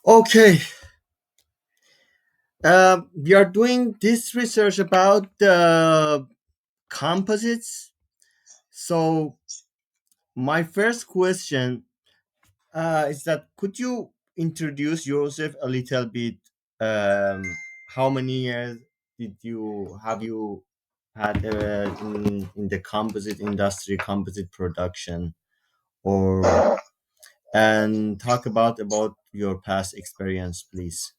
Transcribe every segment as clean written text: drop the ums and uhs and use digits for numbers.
Okay, we are doing this research about the composites. So, my first question is that could you introduce yourself a little bit? Um, how many years did you have you had in the composite industry, composite production, or and talk about your past experience, please.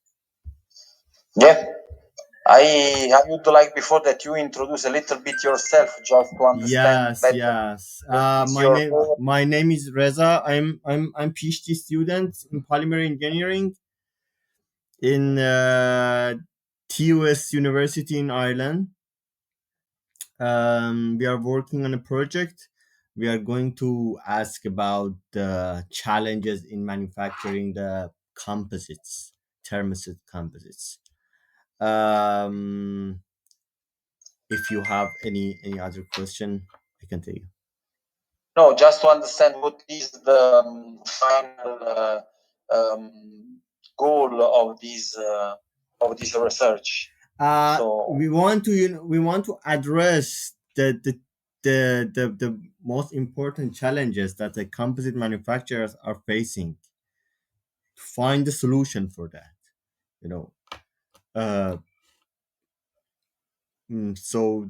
Yeah, I would like before that you introduce a little bit yourself just to understand Yes, better yes. what is My your name role. my name is Reza. I'm PhD student in polymer engineering in TUS University in Ireland. We are working on a project. We are going to ask about the challenges in manufacturing the composites, thermoset composites. Um, if you have any other question, I can tell you. No, just to understand what is the final goal of this research. So We want to we want to address the most important challenges that the composite manufacturers are facing to find the solution for that. You know, uh, so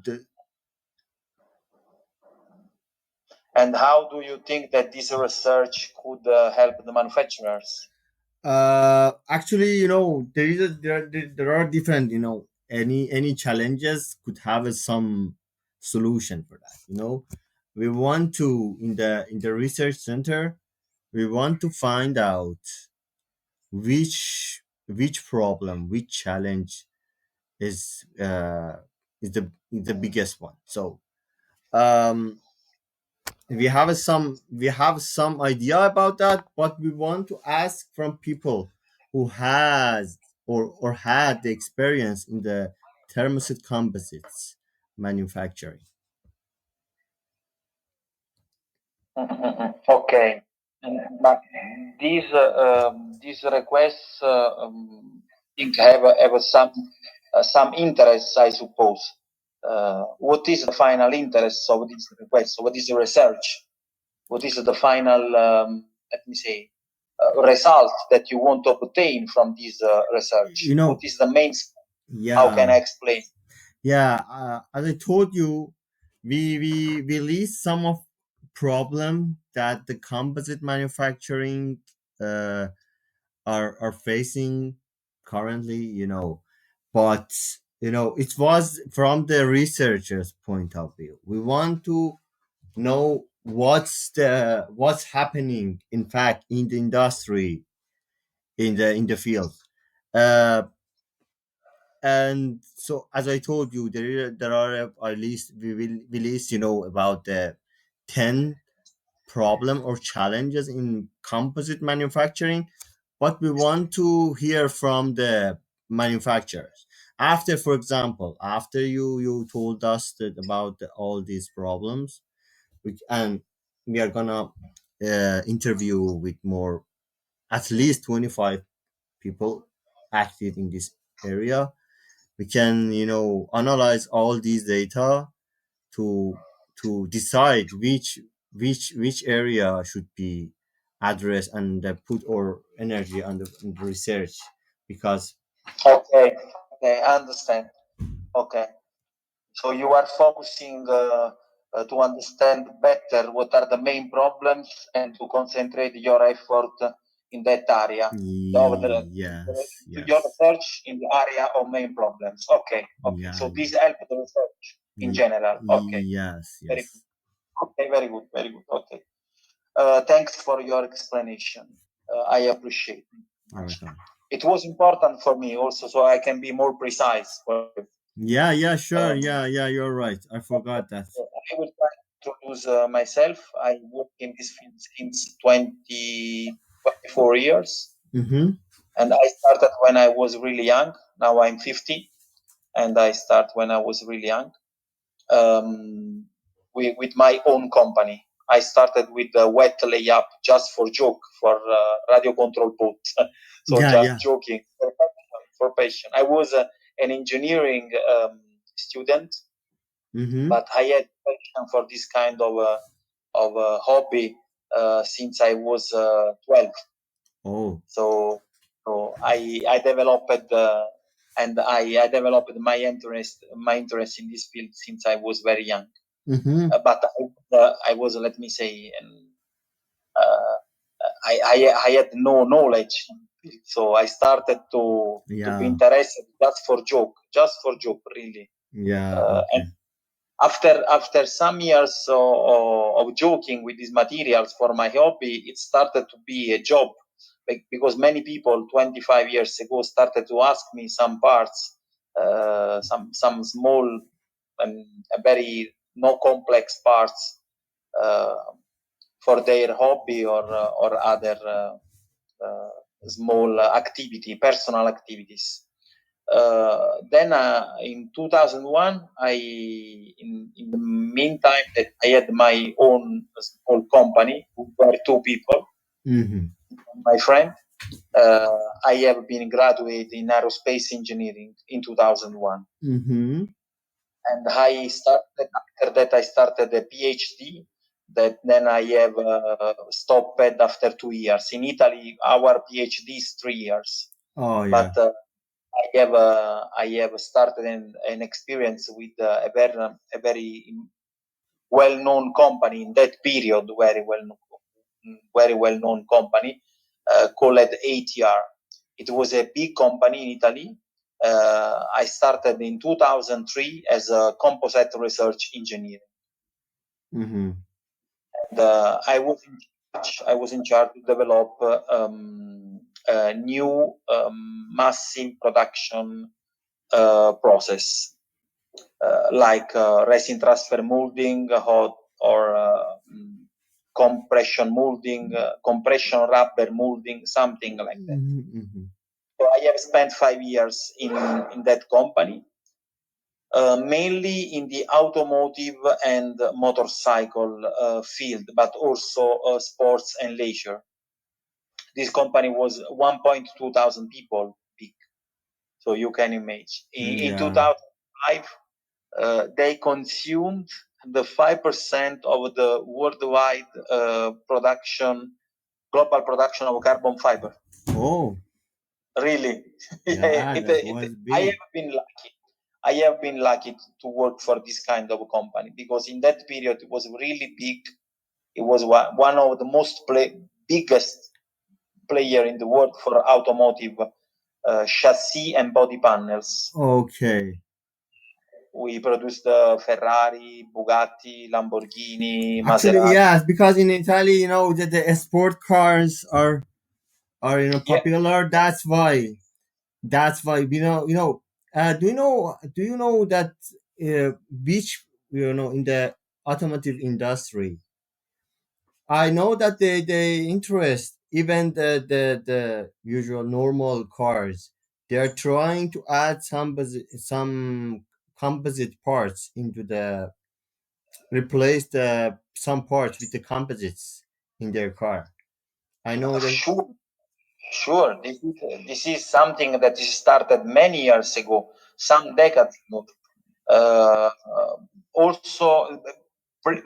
and how do you think that this research could help the manufacturers? actually, there is there are different, any challenges could have some solution for that. We want to in the research center, we want to find out which problem, which challenge is the biggest one. So um we have some idea about that, but we want to ask from people who has or had the experience in the thermoset composites manufacturing. Okay. But these requests think have some interest, I suppose. What is the final interest of this request? What is the research? What is the final, let me say, result that you want to obtain from this research? you What know is the main? How yeah can I explain? yeah as I told you, we list some of problem that the composite manufacturing uh, are facing currently, but it was from the researchers point of view. We want to know what's happening in fact in the industry, in the field. uh and so, as I told you, there are at least we list, about the 10 problem or challenges in composite manufacturing, but we want to hear from the manufacturers. After, for example, after you told us that about all these problems, and we are gonna interview with more, at least 25 people active in this area. We can, analyze all these data to decide which area should be addressed, and put our energy on the research, because Okay, okay, I understand. Okay. So you are focusing to understand better what are the main problems and to concentrate your effort in that area. yes, To your yes, research in the area of main problems. Okay, okay. yeah, So this help the research in general. Okay, yes, very yes. good. Okay, very good, very good. Okay. Thanks for your explanation. I appreciate it All much. right, all right. It was important for me also, so I can be more precise. Yeah, sure, Um, yeah, you're right, I forgot that. I will try to introduce myself. I work in this field since 24 years, Mm-hmm. and I started when I was really young. Now I'm 50, and I start when I was really young with my own company. I started with the wet layup just for joke, for radio control boat. So Yeah, just yeah. joking for passion. I was an engineering student, Mm-hmm. but I had passion for this kind of hobby since I was 12. Oh. So I developed and I developed my interest in this field since I was very young. Mm-hmm. But I was, let me say, uh, I had no knowledge, so I started to be Yeah. interested just for joke, really. Yeah. And Okay. after some years of joking with these materials for my hobby, it started to be a job, because many people 25 years ago started to ask me some parts, some small and very no complex parts uh, for their hobby or other uh, small activity, personal activities. Then in 2001, in the meantime that I had my own small company, we were two people, Mm-hmm. my friend. I have been graduate in aerospace engineering in 2001, Mm-hmm. and I started after that. I started a PhD. That then I have stopped after 2 years. In Italy, our PhD is 3 years, Oh, yeah. but I have started an experience with a very well known company in that period, very well known company called ATR. It was a big company in Italy. I started in 2003 as a composite research engineer. Mm-hmm. And I was in charge to develop a new massive production process, like resin transfer molding or compression molding, compression rubber molding, something like that. Mm-hmm. Mm-hmm. So I have spent 5 years in that company, mainly in the automotive and motorcycle field, but also sports and leisure. This company was 1.2 thousand people big, so you can imagine. In Yeah. 2005, they consumed the 5% of the worldwide global production of carbon fiber. Oh, Really, yeah. That was I big. have been lucky. I have been lucky to work for this kind of company, because in that period it was really big. It was one of the biggest player in the world for automotive chassis and body panels. Okay. We produced Ferrari, Bugatti, Lamborghini, Actually, Maserati. yes, because in Italy, the sport cars are Yeah, popular. That's why. That's why do you know that which in the automotive industry, I know that they interest even the usual normal cars. They're trying to add some composite parts into the replace the some parts with the composites in their car. I know that. sure, sure. This is something that is started many years ago, some decades ago. Uh, Also,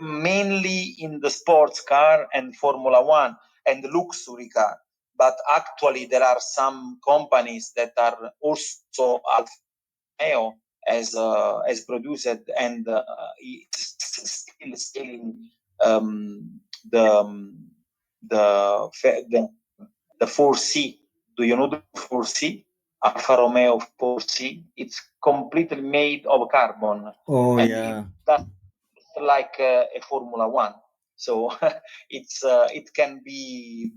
mainly in the sports car and Formula One and luxury car. But actually, there are some companies that are also Alfa Romeo as produced, and it's still selling the the the 4C. Do you know the 4C? Alfa Romeo 4C. It's completely made of carbon, Oh and it yeah. does like a Formula One. So it can be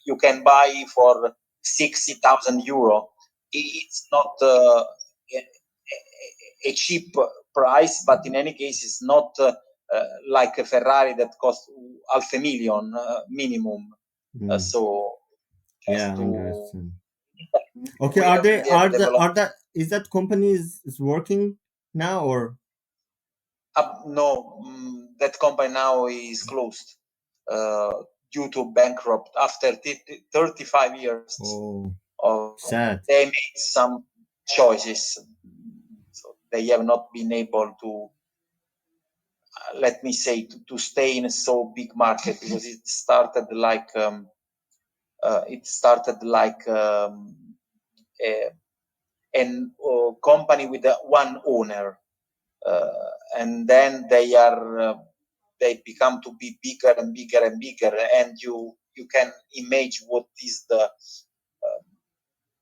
you can buy for 60,000 euro. It's not a cheap price, but in any case, it's not like a Ferrari that costs half a million minimum. Mm, So yeah, just I to understand. Okay, we have developed. are that is that company is working now or? No, that company now is closed due to bankrupt after 35 years. Sad. They made some choices, so they have not been able to, let me say, to stay in a so big market, because it started like a company with one owner, and then they become to be bigger and bigger and bigger, and you can imagine what is the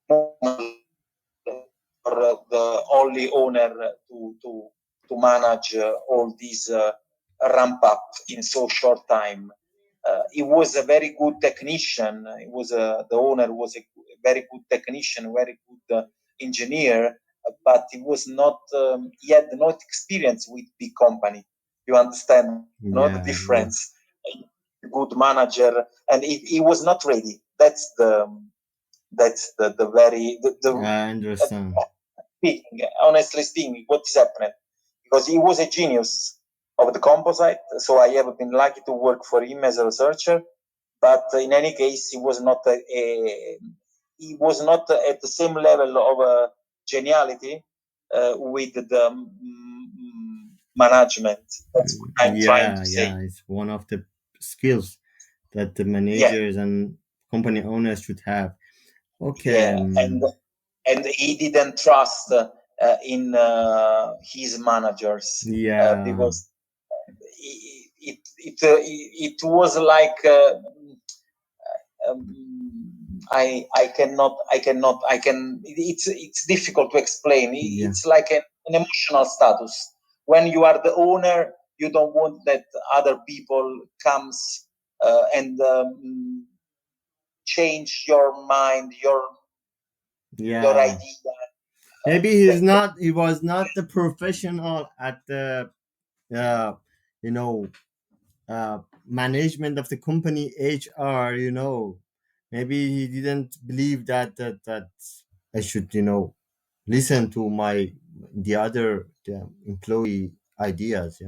for the only owner to manage all these ramp up in so short time. He was a very good technician. The owner was a very good technician, very good engineer, but he was not. He had not experience with big company. You understand? The difference. A good manager, and he was not ready. That's the very I understand. honestly speaking, what is happening? Because he was a genius of the composite, so I have been lucky to work for him as a researcher. But in any case, he was not at the same level of geniality with the management. That's what I'm trying to say. It's one of the skills that the managers and company owners should have. Okay. And he didn't trust in his managers because it was like it's difficult to explain. It's like an emotional status. When you are the owner, you don't want that other people comes and change your mind, your idea. Maybe he was not the professional at the management of the company, HR. Maybe he didn't believe that I should listen to the other employee ideas.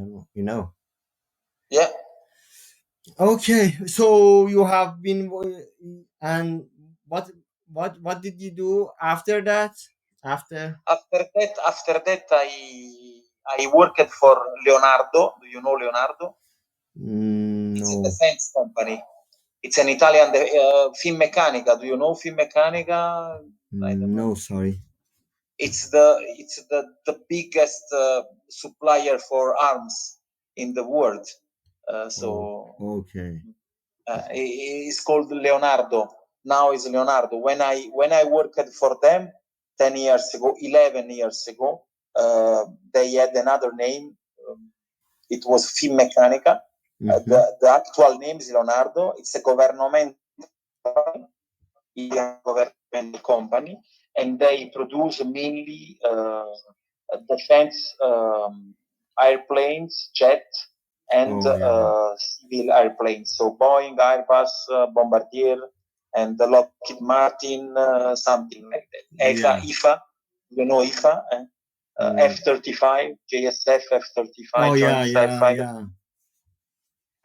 Yeah. Okay, so you have been, and what did you do after that? After that, I worked for Leonardo. Do you know Leonardo? It's a defense company. It's an Italian Finmeccanica. Do you know Finmeccanica? No, sorry. It's the biggest supplier for arms in the world. Okay. It's called Leonardo. Now it's Leonardo. When I worked for them 10 years ago, 11 years ago, they had another name. It was Finmeccanica. The actual name is Leonardo. It's a government company, and they produce mainly defense airplanes, jet, and civil airplanes. So Boeing, Airbus, Bombardier, and the Lockheed Martin, something like that. IFA, you know IFA, F-35, JSF F-35, Joint Strike Fighter.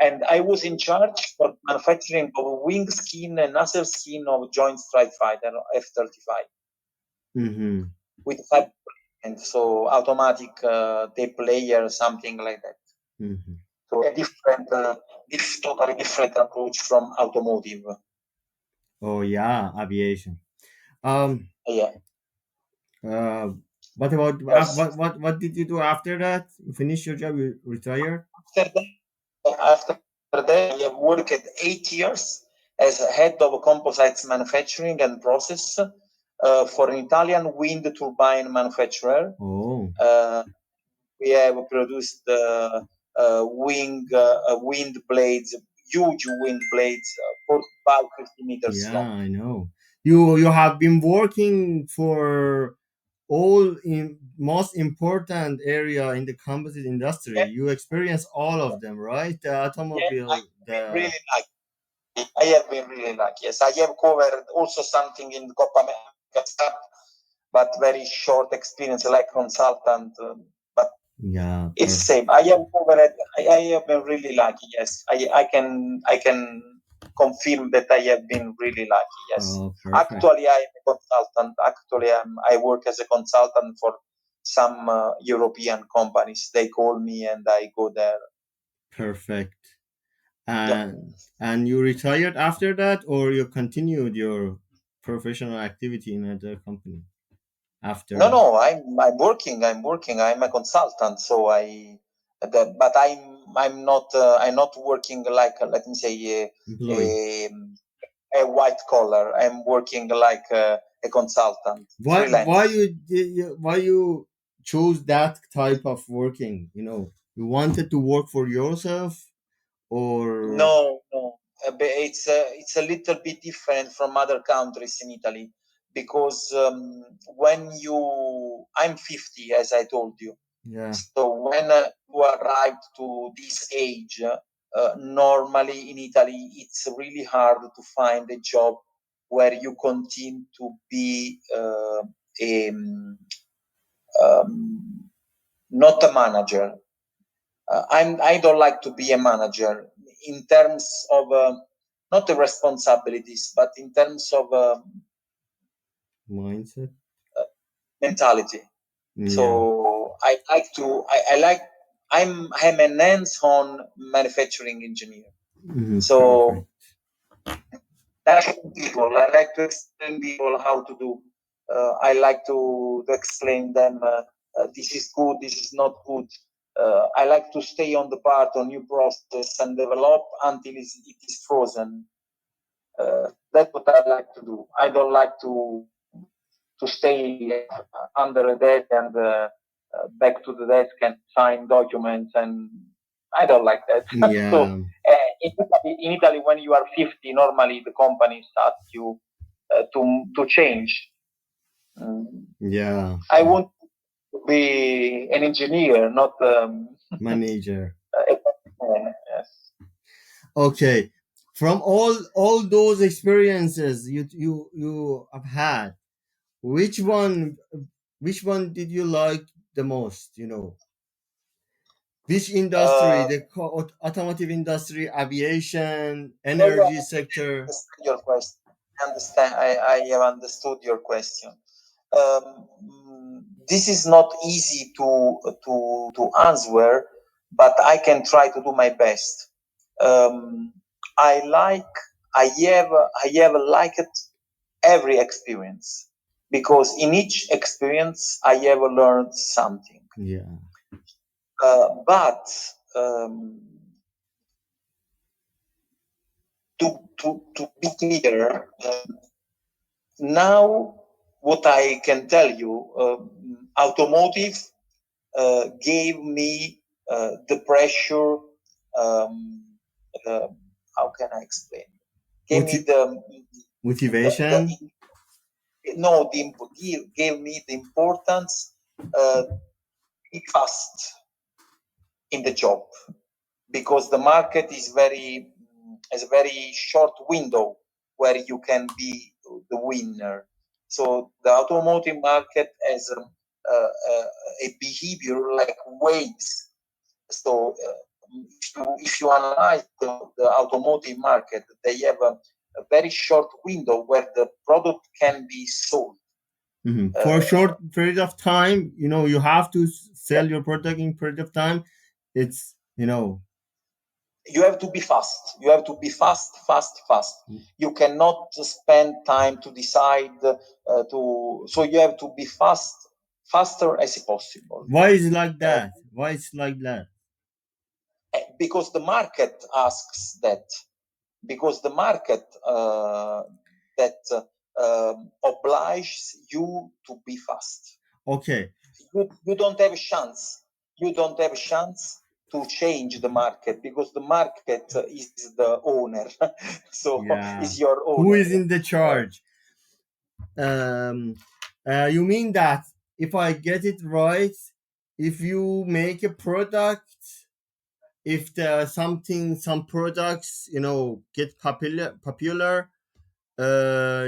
And I was in charge for manufacturing of wing skin and nacelle skin of Joint Strike Fighter F-35 with 5 and so automatic tape layer, something like that. So a different, totally different approach from automotive. Aviation. What about what did you do after that? You finished your job, you retired? After that, I have worked 8 years as head of composites manufacturing and process for an Italian wind turbine manufacturer. We have produced wind blades, huge wind blades, 45, 50 meters long. I know. You have been working for all in most important area in the composite industry. You experience all of them, right? The automobile. I have been really lucky. Yes, I have covered also something in Copa America, but very short experience, like consultant. But Yeah, It's the same. I have covered. I have been really lucky. Yes, I can confirm that I have been really lucky. Yes. perfect. Actually, I'm a consultant. Actually, I work as a consultant for some European companies. They call me and I go there. Perfect. Yeah. And you retired after that, or you continued your professional activity in another company No, after no, I'm working. I'm working. I'm a consultant, so but I'm not working like let me say employee? a, a white collar. I'm working like a consultant, Why freelance. why you chose that type of working? You wanted to work for yourself, or No, no, but it's a little bit different from other countries in Italy because when I'm 50, as I told you. yeah, So when you arrive to this age, normally in Italy, it's really hard to find a job where you continue to be a, um, not a manager. I don't like to be a manager in terms of not the responsibilities, but in terms of mindset? uh, mentality. Yeah. So I like I'm an hands-on manufacturing engineer. Perfect. So I like people. I like to explain people how to do. I like to explain them. This is good. This is not good. I like to stay on the part on new process and develop until it is frozen. That's what I like to do. I don't like to stay under a desk and back to the desk and sign documents, and I don't like that. So Yeah. in Italy, when you are 50, normally the companies ask you to change. Mm. Yeah. I want to be an engineer, not Manager. a yes. Okay. From all those experiences you have had, which one which one did you like the most? Which industry? Uh, The automotive industry, aviation, yeah, yeah, energy sector? understand your question. I have understood your question. This is not easy to answer, but I can try to do my best. Um, I like I have liked every experience because in each experience I have learned something. Yeah. But um, to be clear, now what I can tell you, automotive gave me the pressure. Um, uh, how can I explain? Gave me Moti- motivation. the no, gave me the importance uh, be fast in the job because the market is a very short window where you can be the winner. So the automotive market has a behavior like waves. So if you analyze the automotive market, they have a very short window where the product can be sold. For a Uh, short period of time, you have to sell your product in period of time. It's you have to be fast. You have to be fast, fast, fast. You cannot spend time to decide so you have to be fast, faster as possible. why is it like Uh, that? Why it's like that? because the market asks that. Because the market that obliges you to be fast. Okay. You don't have a chance. You don't have a chance to change the market because the market is the owner. So Yeah. is your Who owner. is in the charge? um you mean that if I get it right, if you make a product, if the some products get popular, uh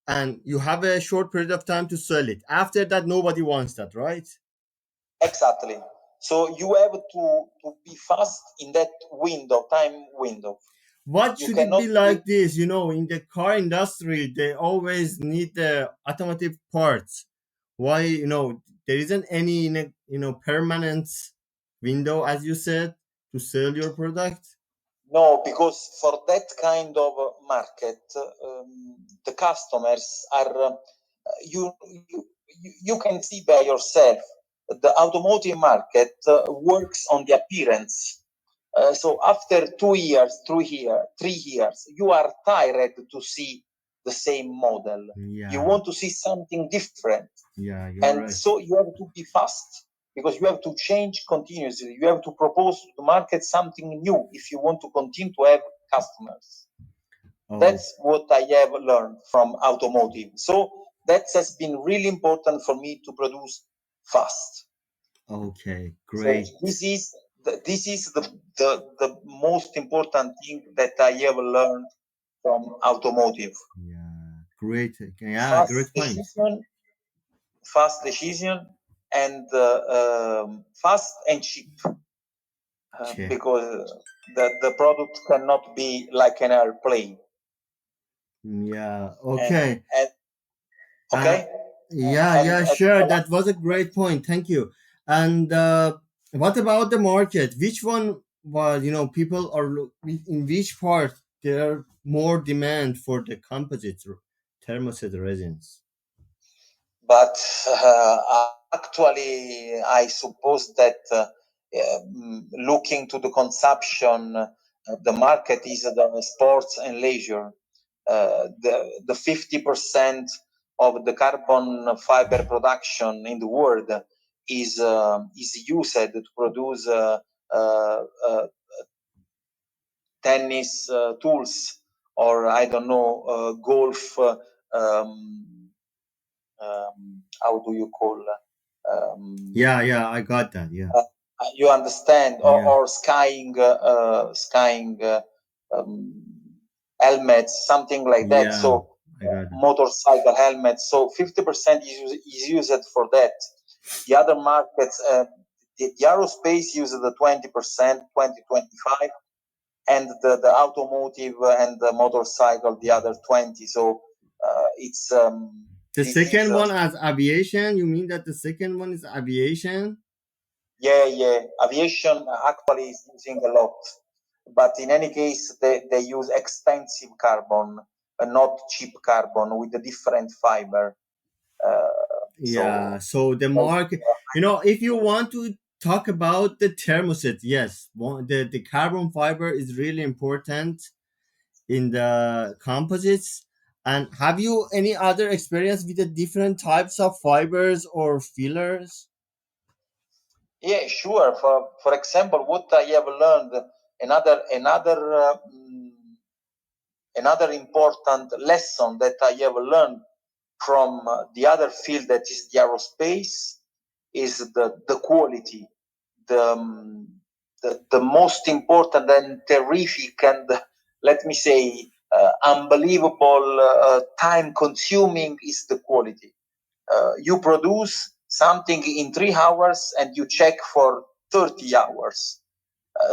and you have a short period of time to sell it, after that nobody wants that, right? Exactly. So you have to be fast in that time window. What You should it cannot be like this? In the car industry, they always need the automotive parts. Why, there isn't any, permanent window, as you said, to sell your product? No, because for that kind of market, the customers are you, you you can see by yourself. The automotive market works on the appearance. So after 2 years, 3 years, you are tired to see the same model. You Yeah, want to see something different. yeah, you're And right. so you have to be fast because you have to change continuously. You have to propose to the market something new if you want to continue to have customers. Oh, That's what I have learned from automotive. So that has been really important for me to produce fast. okay, So great. this is the most important thing that I have learned from automotive. Yeah, great. Yeah, Fast great point. decision, fast decision, and fast and cheap, Okay. because the product cannot be like an airplane. Yeah, And, okay. and Uh, okay, yeah, and yeah, sure. That was a great point. Thank you. And what about the market? Which one was, people are in which part there are more demand for the composites, thermoset resins? but actually, I suppose that looking to the consumption, the market is the sports and leisure. The 50% of the carbon fiber production in the world is used to produce uh, uh, tennis tools, or I don't know, golf. How do you call? Yeah, yeah, I got that. Yeah, Uh, you understand, yeah, or skiing um, helmets, something like that. yeah, So I got that. motorcycle helmets. So 50% is used for that. The other markets, the aerospace uses the 20%, 20-25, and the automotive and the motorcycle the other 20. So it's The this is second one as aviation, you mean that the second one is aviation? yeah, aviation actually is using a lot, but in any case they use expensive carbon, not cheap carbon with a different fiber. uh, Yeah, so so the uh, market, if you want to talk about the thermoset, yes, the carbon fiber is really important in the composites. And have you any other experience with the different types of fibers or fillers? yeah, sure. For example, what I have learned, another important lesson that I have learned from the other field, that is the aerospace, is the quality, the, the most important and terrific and, let me say, unbelievable, time consuming is the quality. You produce something in 3 hours and you check for 30 hours.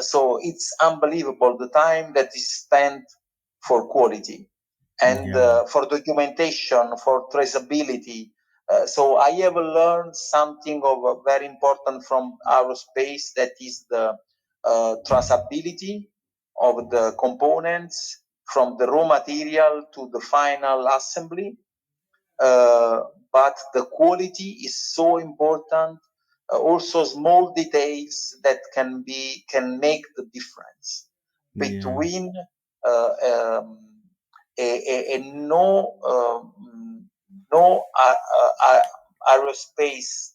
So it's unbelievable the time that is spent for quality and Yeah, for documentation, for traceability. So I have learned something of very important from aerospace, that is the traceability of the components from the raw material to the final assembly. uh, but the quality is so important. Also, small details that can make the difference yeah, between uh, um, a no aerospace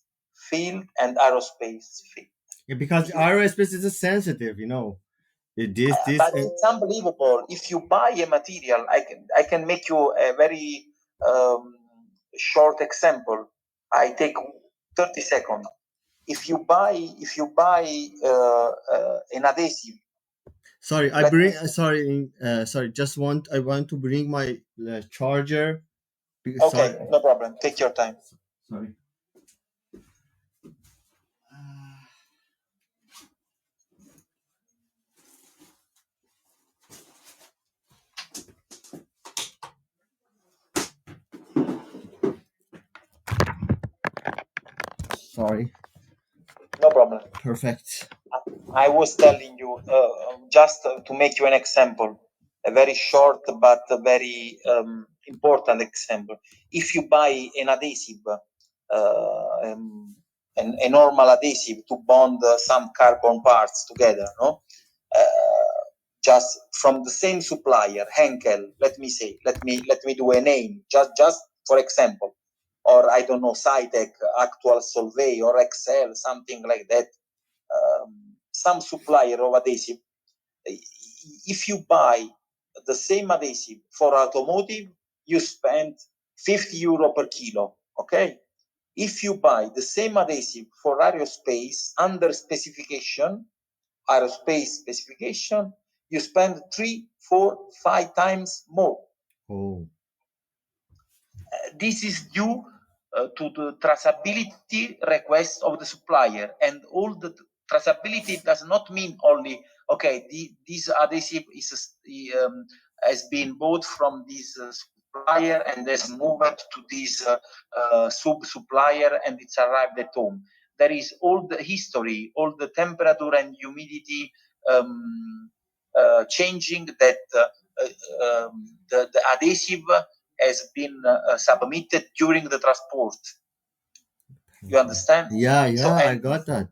field and aerospace field. yeah, because You, aerospace is a sensitive, this, but it's unbelievable. If you buy a material, I can make you a very um, short example. I take 30 seconds. If you buy an adhesive, sorry, let me say, sorry, I want to bring my charger. Sorry, okay, no problem. Take your time. sorry. Sorry. No problem. Perfect. I was telling you, just to make you an example, a very short but very important example. If you buy an adhesive, a normal adhesive to bond some carbon parts together, no, just from the same supplier, Henkel. Let me do a name, just for example, or I don't know, Cytec, Actual Solvay, or Excel, something like that. Some supplier of adhesive, if you buy the same adhesive for automotive, you spend 50 euro per kilo. Okay. If you buy the same adhesive for aerospace under specification, aerospace specification, you spend 3, 4, 5 times more. Oh. This is due to the traceability request of the supplier, and all the traceability does not mean only okay, this adhesive is has been bought from this supplier and has moved to this sub supplier and it's arrived at home. There is all the history, all the temperature and humidity changing that the adhesive has been submitted during the transport. You understand? Yeah, So, I got that.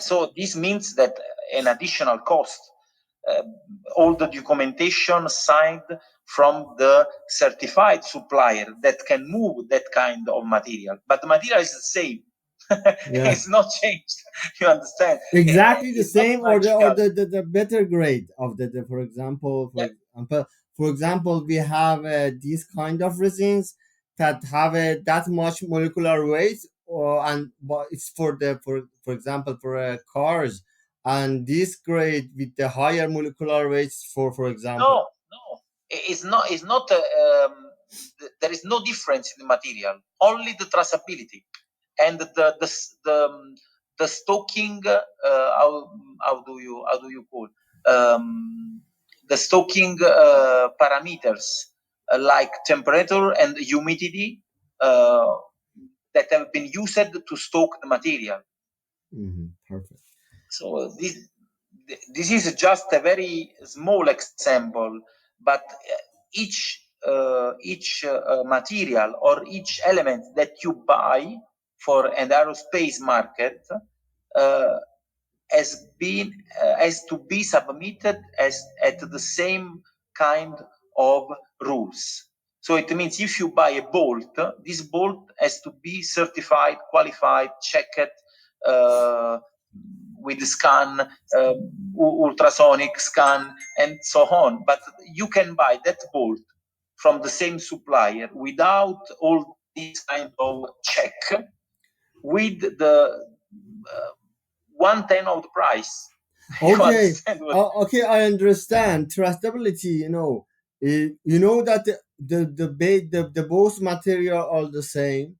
So this means that an additional cost, all the documentation signed from the certified supplier that can move that kind of material, but the material is the same. Yeah. It's not changed. You understand? Exactly the It's not same, or magical. the better grade of the for example, for example, we have these kind of resins that have that much molecular weight, but it's for the for example for cars, and this grade with the higher molecular weights for example. No, it's not. It's not. There is no difference in the material. Only the traceability and the stocking. How do you call the stocking parameters like temperature and humidity that have been used to stock the material. Perfect. So this is just a very small example, but each material or each element that you buy for an aerospace market uh, has to be submitted as at the same kind of rules. So it means if you buy a bolt, this bolt has to be certified, qualified, checked with scan, ultrasonic scan, and so on. But you can buy that bolt from the same supplier without all this kind of check with the 1/10 of the price. Okay. Okay, I understand trustability. You know that the both material are the same,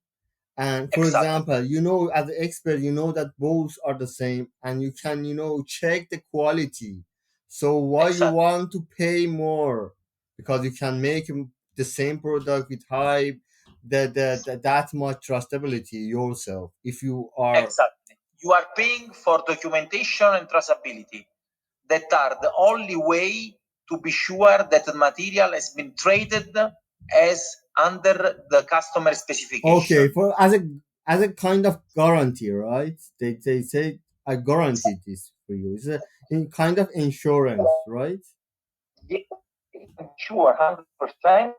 and for Exactly. example, as an expert, you know that both are the same, and you can check the quality. So why you want to pay more? Because you can make the same product with high that much trustability yourself. If you are Exactly. You are paying for documentation and traceability that are the only way to be sure that the material has been traded as under the customer specification. okay for as a kind of guarantee, right? They say I guarantee this for you. It's a kind of insurance, right? You can be sure 100%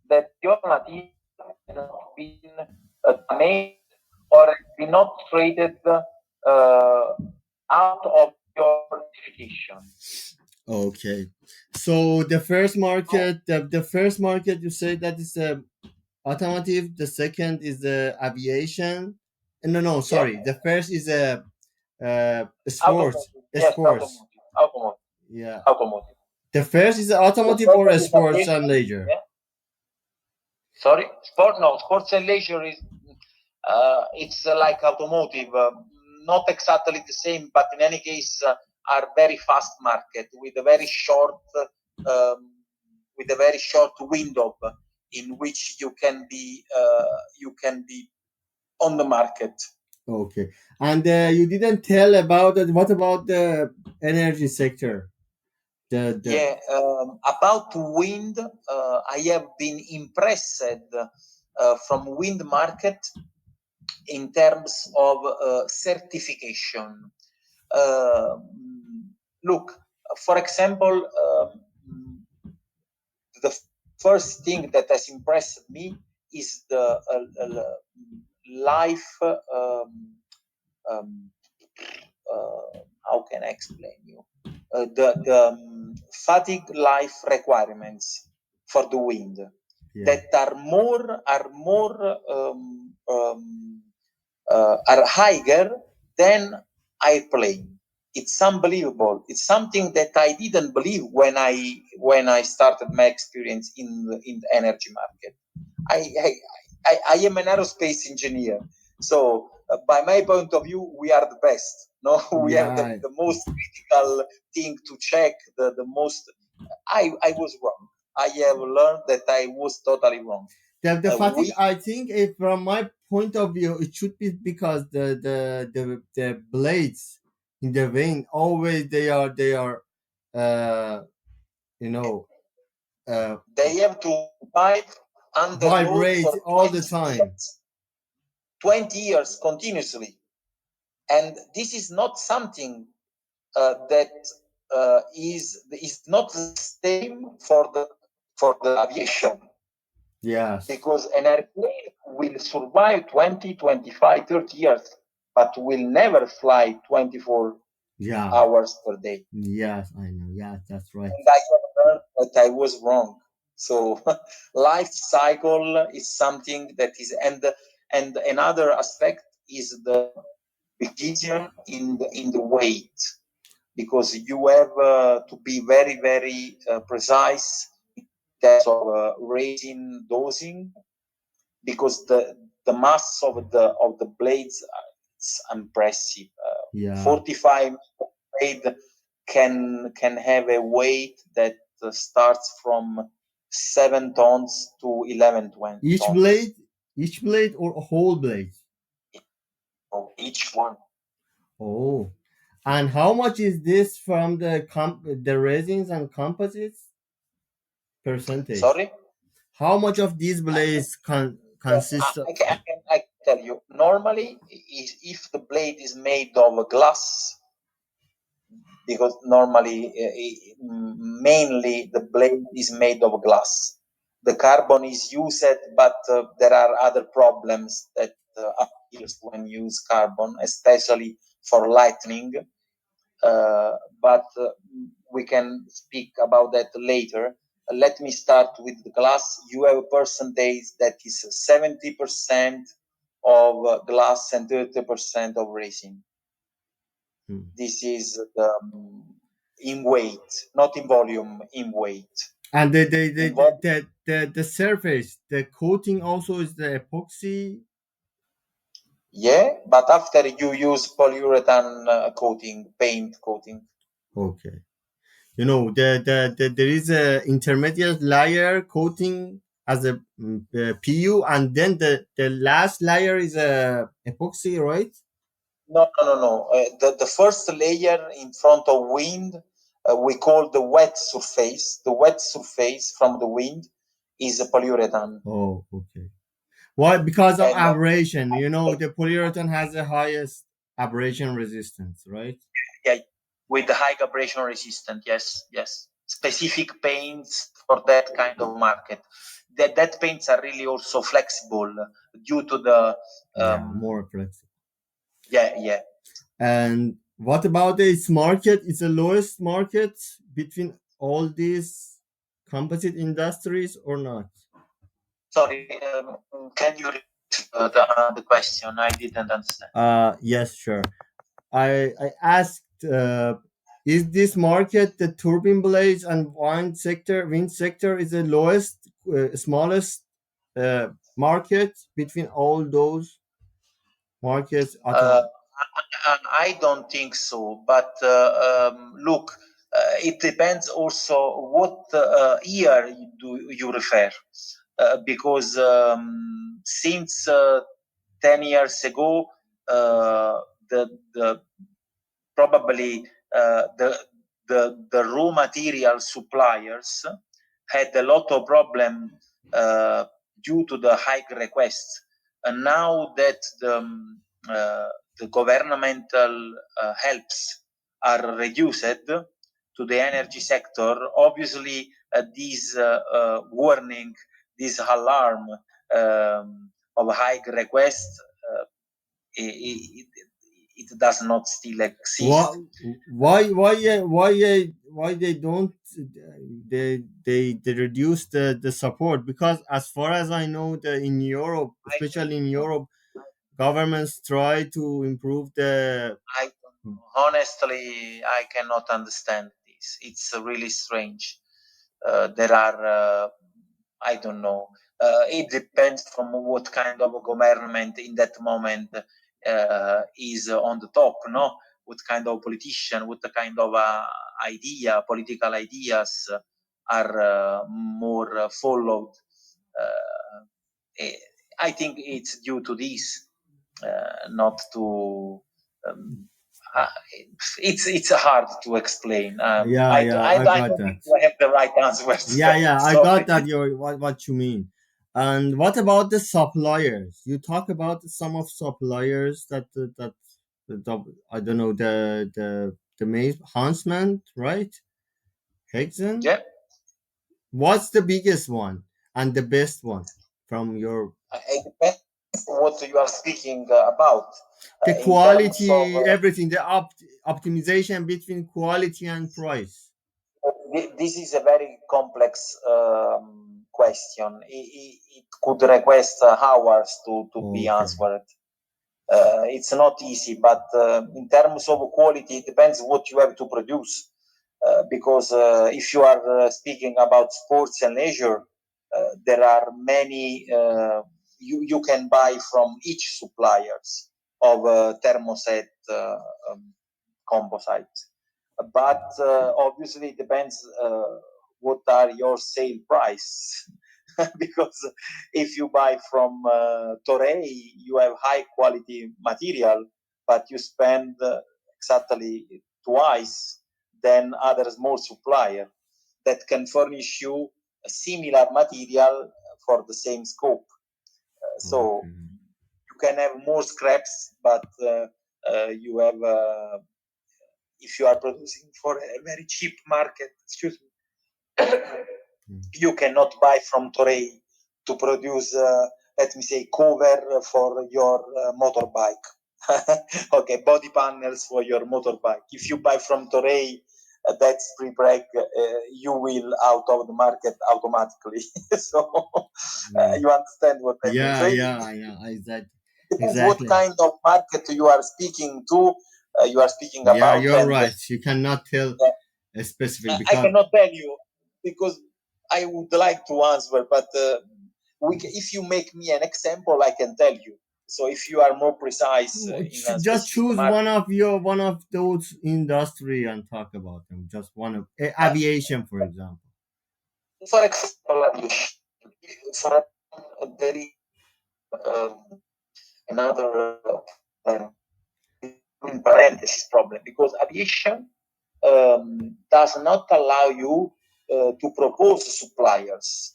that your material has not been damaged or has been not traded out of your specification. Okay. So the first market you say that is automotive. The second is the aviation. No, sorry. Yeah. The first is sports. Automotive. Yes, Sports. automotive. Yeah. Automotive. The first is The automotive or second is sports and aviation. leisure. Yeah. Sorry, sports and leisure is it's like automotive, not exactly the same, but in any case are very fast market um, with a very short window in which you can be on the market. Okay. And you didn't tell about it. What about the energy sector? The Yeah, about wind, I have been impressed from wind market in terms of certification. Look, for example, the first thing that has impressed me is the life. Um, how can I explain you? The fatigue life requirements for the wind yeah. that are higher than airplane. It's unbelievable. It's something that I didn't believe when I started my experience in the energy market. I am an aerospace engineer, so by my point of view, we are the best. No, we have Yeah. the most critical thing to check. The most. I was wrong. I have learned that I was totally wrong. The fatigue, We I think, from my point of view, it should be because the blades in the wing always they are uh you know uh they have to vibe under load vibrate for all the time. 20 years continuously, and this is not something that is not the same for the aviation, Yes. because an airplane will survive 20, 25, 30 years, but will never fly 24 Yeah. hours per day. Yes, I know. Yeah, that's right. And I have learned that I was wrong. So life cycle is something that is, and another aspect is the precision in the weight, because you have to be very very precise in terms of raising dosing, because the mass of the blades it's impressive. Yeah. 45 blade can have a weight that starts from 7 tons to 11 Each tons. blade, each blade or a whole blade? So each one. Oh. And how much is this from the resins and composites percentage? Sorry. How much of these blades consist of? I can tell you. Normally, if the blade is made of glass, because normally, mainly the blade is made of glass. The carbon is used, but there are other problems that appears when you use carbon, especially for lightning. But we can speak about that later. Let me start with the glass. You have a percentage that is 70% of glass and 30% of resin. This is in weight, not in volume, in weight. And In volume, the surface, the coating also is the epoxy. yeah, but after you use polyurethane coating, paint coating. Okay. There is a intermediate layer coating as a PU, and then the last layer is a epoxy, right? No. The first layer in front of wind, we call the wet surface. The wet surface from the wind is a polyurethane. Oh, okay. Why? Because of And abrasion. The polyurethane has the highest abrasion resistance, right? yeah, with the high abrasion resistant, yes. Specific paints for that kind of market. That paints are really also flexible due to the Yeah, more flexible. yeah. And what about its market? It's the lowest market between all these composite industries or not? Sorry, can you repeat the question? I didn't understand. Yes, sure. I asked, is this market the turbine blades and wind sector is the lowest, smallest market between all those markets? I don't think so, but look, it depends also what year do you refer, because since 10 years ago, the probably the raw material suppliers had a lot of problem due to the high requests, and now that the governmental helps are reduced to the energy sector, obviously this warning, this alarm of high requests, it does not still exist. Why they don't they reduce the support? Because as far as I know, in Europe, I especially in don't know. Europe, governments try to improve the. I don't know. Honestly, I cannot understand this. It's really strange. There are, I don't know. It depends from what kind of government in that moment is on the top, no? What kind of politician, what kind of political ideas are more followed. Uh, I think it's due to this, not to. Um, uh, it's hard to explain. I I got don't that. think I have the right answers. I got Sorry. that. What you mean. And what about the suppliers? You talk about some of suppliers that I don't know the main Huntsman, right? Hexen. Yeah, What's the biggest one and the best one from your it depends what you are speaking about the in terms of. quality, everything, the optimization between quality and price? This is a very complex question. It could request hours to be Okay. answered. It's not easy, but in terms of quality, it depends what you have to produce. Because if you are speaking about sports and leisure, there are many. You can buy from each suppliers of Thermoset composites, but obviously it depends what are your sale price. Because if you buy from Torei, you have high quality material, but you spend exactly twice than other small supplier that can furnish you a similar material for the same scope. So Okay. you can have more scraps, but you have if you are producing for a very cheap market, excuse me, you cannot buy from Torei to produce, let me say, cover for your motorbike. Okay, body panels for your motorbike. If you buy from Torei, that's pre-preg, you will out of the market automatically. So Yeah. you understand what I mean. So it Exactly. depends what Exactly. kind of market you are speaking to, you are speaking Yeah, about, you're and right. You cannot tell a specific I because cannot tell you because I would like to answer, but if you make me an example, I can tell you. So if you are more precise in a just specific choose market, one of those industry and talk about them. Just one of uh, aviation, for example. for example, for there is um, another in parenthesis problem because aviation does not allow you to propose suppliers.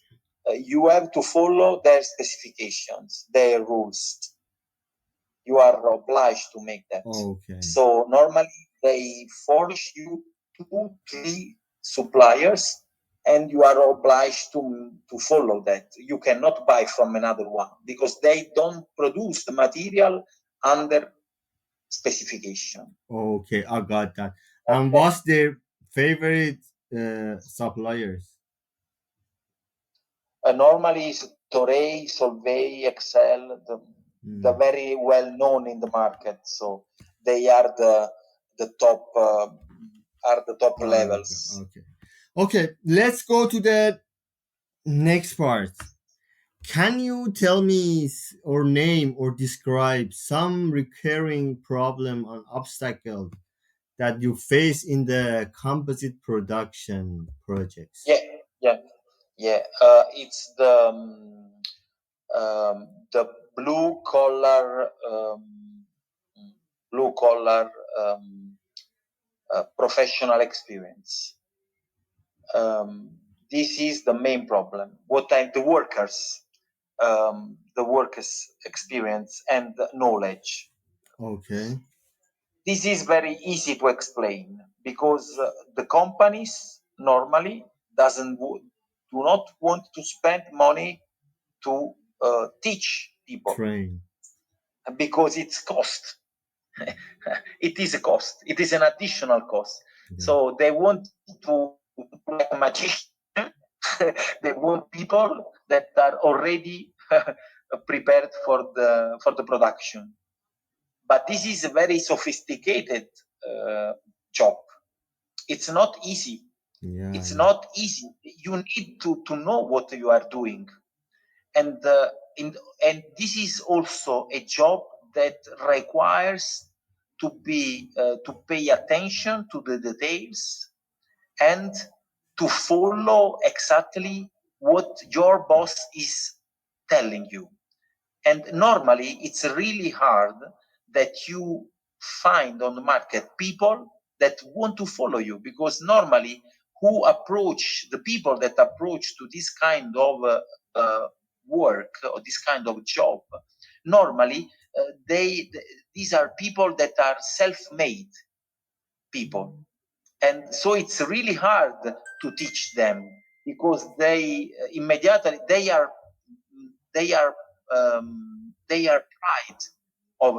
You have to follow their specifications, their rules. You are obliged to make that. Okay. So normally they force you two, three suppliers, and you are obliged to follow that. You cannot buy from another one because they don't produce the material under specification. Okay, I got that. And Okay. what's their favorite suppliers? Normally, Torei, Solvay, Excel, the Mm. very well known in the market. So they are the top Okay, levels. okay. Let's go to the next part. Can you tell me or name or describe some recurring problem or obstacle that you face in the composite production projects? Yeah, yeah, yeah. It's the blue collar blue collar professional experience. This is the main problem. What are the workers' experience and knowledge. Okay. This is very easy to explain because the companies normally do not want to spend money to teach people Train. because it's cost. It is a cost. It is an additional cost. Yeah. So they want to like a magician. They want people that are already prepared for the production. But this is a very sophisticated job. It's not easy. Yeah. It's Yeah. not easy. You need to know what you are doing, and and this is also a job that requires to pay attention to the details and to follow exactly what your boss is telling you. And normally it's really hard that you find on the market people that want to follow you, because normally the people that approach to this kind of work or this kind of job, normally these are people that are self-made people, and so it's really hard to teach them because they immediately they are pride of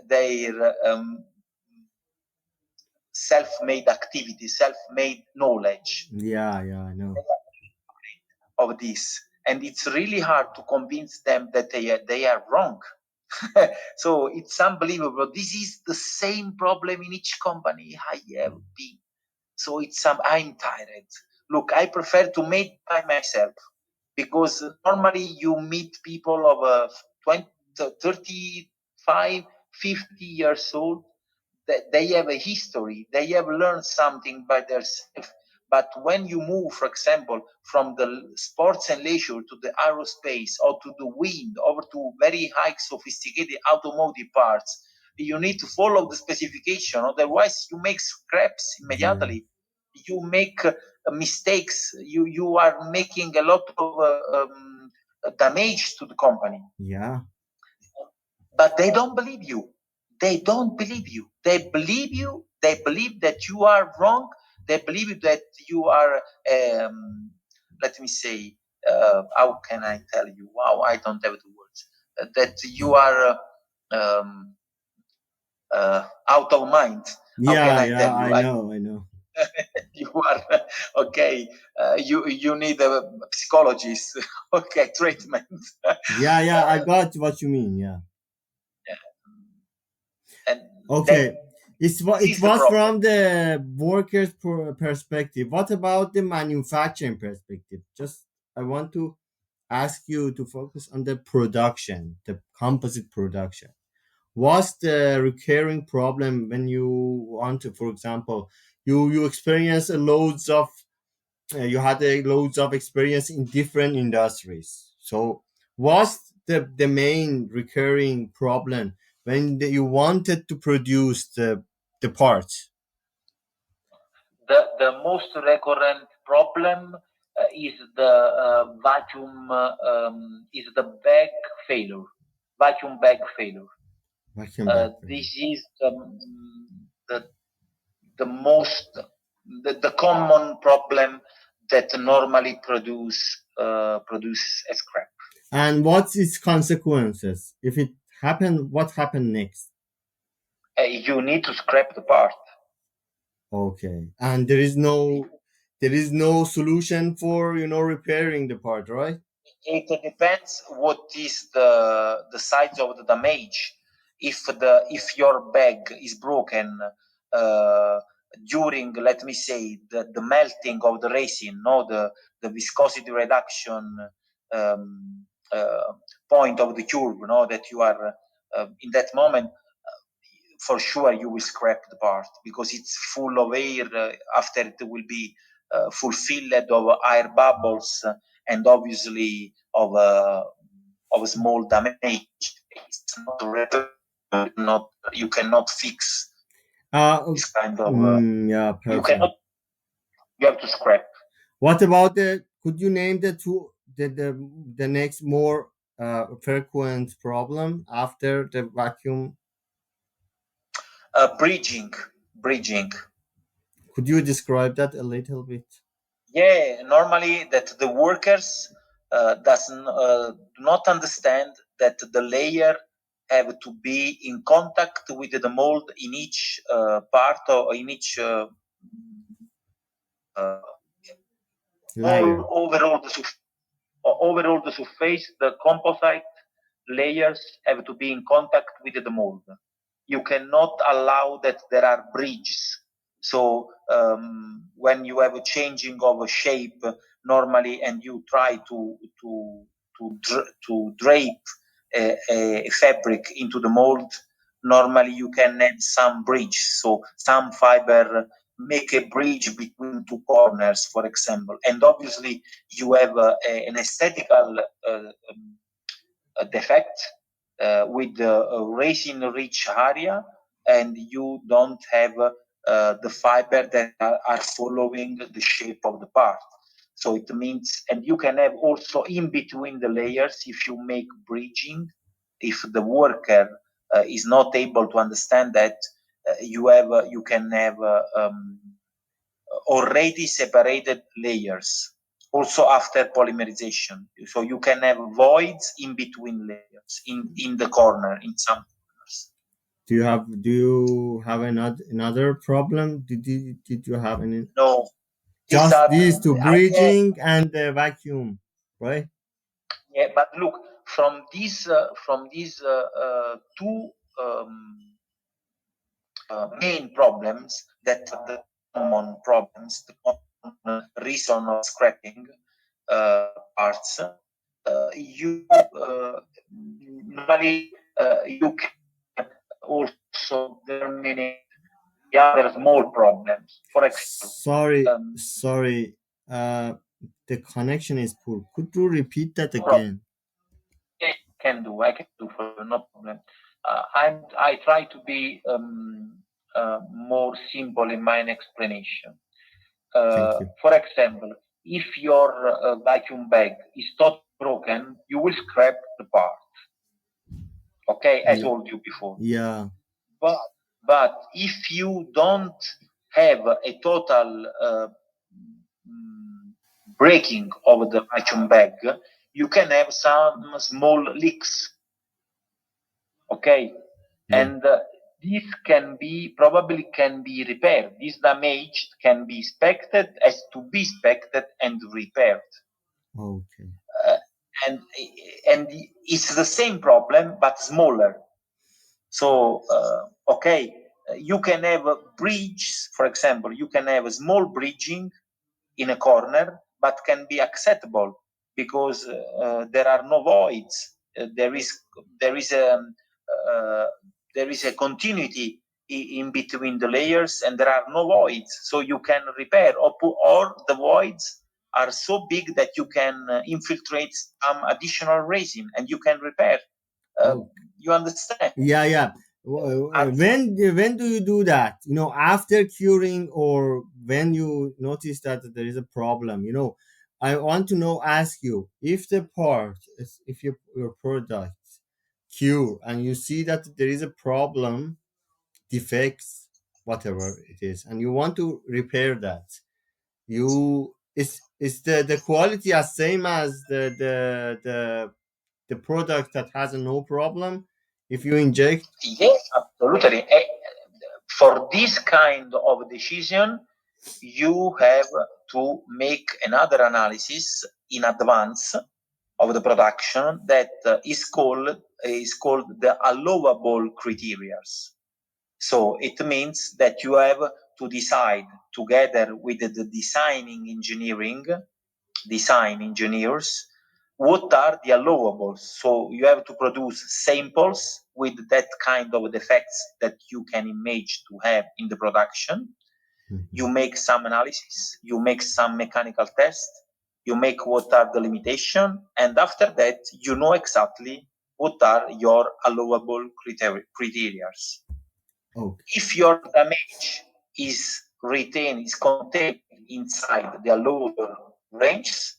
their self-made activity, self-made knowledge Yeah. Yeah. I know. of this, and it's really hard to convince them that they are wrong. So it's unbelievable. This is the same problem in each company I have been. So I'm tired. Look, I prefer to make by myself because normally you meet people of 20, 35, 50 years old. They have a history. They have learned something by themselves. But when you move, for example, from the sports and leisure to the aerospace or to the wind over to very high sophisticated automotive parts, you need to follow the specification. Otherwise, you make scraps Yeah. immediately. You make mistakes. You are making a lot of damage to the company. Yeah. But they don't believe you. They don't believe you. They believe you. They believe that you are wrong. They believe that you are, let me say, how can I tell you? Wow, I don't have the words. That you are out of mind. How can Yeah. I Yeah. tell you? I know. I know. You are okay. You need a psychologist. Okay, treatment. Yeah. Yeah. I got what you mean. Yeah. And that Okay. It is the was problem. from the workers' perspective. What about the manufacturing perspective? Just I want to ask you to focus on the production, the composite production. What's the recurring problem when you want to, for example, you experience loads of you had loads of experience in different industries. So what's the main recurring problem when you wanted to produce the parts? The most recurrent problem is the vacuum is the bag failure, vacuum bag failure. Vacuum back This frame. is the the most the common problem that normally produce a scrap. And what's its consequences? If it happened, what happened next? You need to scrap the part. Okay. And there is no solution for, repairing the part, right? It depends what is the size of the damage. If your bag is broken during, let me say, the melting of the resin, no, the viscosity reduction um, uh, point of the curve, no, that you are in that moment, for sure you will scrap the part because it's full of air. After it will be fulfilled of air bubbles and obviously of a small damage. It's not repair. not you cannot fix Uh, this kind of. yeah, You perfect. cannot. You have to scrap. What about the? Could you name the two the next more frequent problem after the vacuum? Bridging, bridging. Could you describe that a little bit? Yeah, normally that the workers do not understand that the layer have to be in contact with the mold in each part or in each uh, Layer. overall overall the surface. The composite layers have to be in contact with the mold. You cannot allow that there are bridges. So when you have a changing of a shape normally, and you try to drape a fabric into the mold, normally you can add some bridge. So some fiber make a bridge between two corners, for example, and obviously you have an aesthetical defect with the resin-rich area, and you don't have the fiber that are following the shape of the part. So it means, and you can have also in between the layers, if you make bridging, if the worker is not able to understand that, you can have already separated layers also after polymerization. So you can have voids in between layers in the corner, in some corners. Do you have another problem? Did you have any? No, these Just are these two, yeah, bridging and the vacuum, right? yeah, but look, from these two main problems that are the common problems, the common reason of scrapping parts, you normally you can also terminate the other small problems. For example, Sorry, um, sorry. Uh, the connection is poor. Could you repeat that problem again? I can do for you, no problem. I try to be more simple in my explanation. Thank you. For example, if your vacuum bag is totally broken, you will scrap the part. Okay, I Yeah, told you before. yeah. But if you don't have a total breaking of the vacuum bag, you can have some small leaks. Okay, Yeah. and this probably can be repaired. This damage can be inspected, as to be inspected and repaired. Okay. Uh, and it's the same problem but smaller. So okay, you can have a bridge, for example, you can have a small bridging in a corner, but can be acceptable because there are no voids. There is a uh, there is a continuity in between the layers, and there are no voids, so you can repair, or the voids are so big that you can infiltrate some additional resin, and you can repair. Uh, Oh, you understand? yeah, yeah. When do you do that? After curing, or when you notice that there is a problem? I want to ask you, if the part, if your product cure and you see that there is a problem, defects, whatever it is, and you want to repair that, is the quality as same as the product that has no problem if you inject? Yes, absolutely. For this kind of decision, you have to make another analysis in advance of the production that is called the allowable criteria. So it means that you have to decide together with the design engineers, what are the allowables. So you have to produce samples with that kind of defects that you can imagine to have in the production. You Mhm. make some analysis, you make some mechanical test, you make what are the limitation, and after that you know exactly what are your allowable criteria. Okay. If your damage is contained inside the allowable range,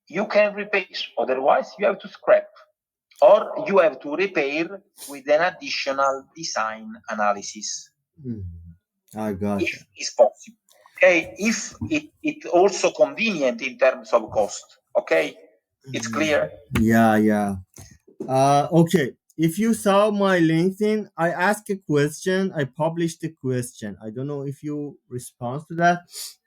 you can repair. Otherwise, you have to scrap, or you have to repair with an additional design analysis. I got If that. it's possible. Okay, if it also convenient in terms of cost. Okay, it's clear. Yeah. Okay. If you saw my LinkedIn, I asked a question. I published a question. I don't know if you respond to that,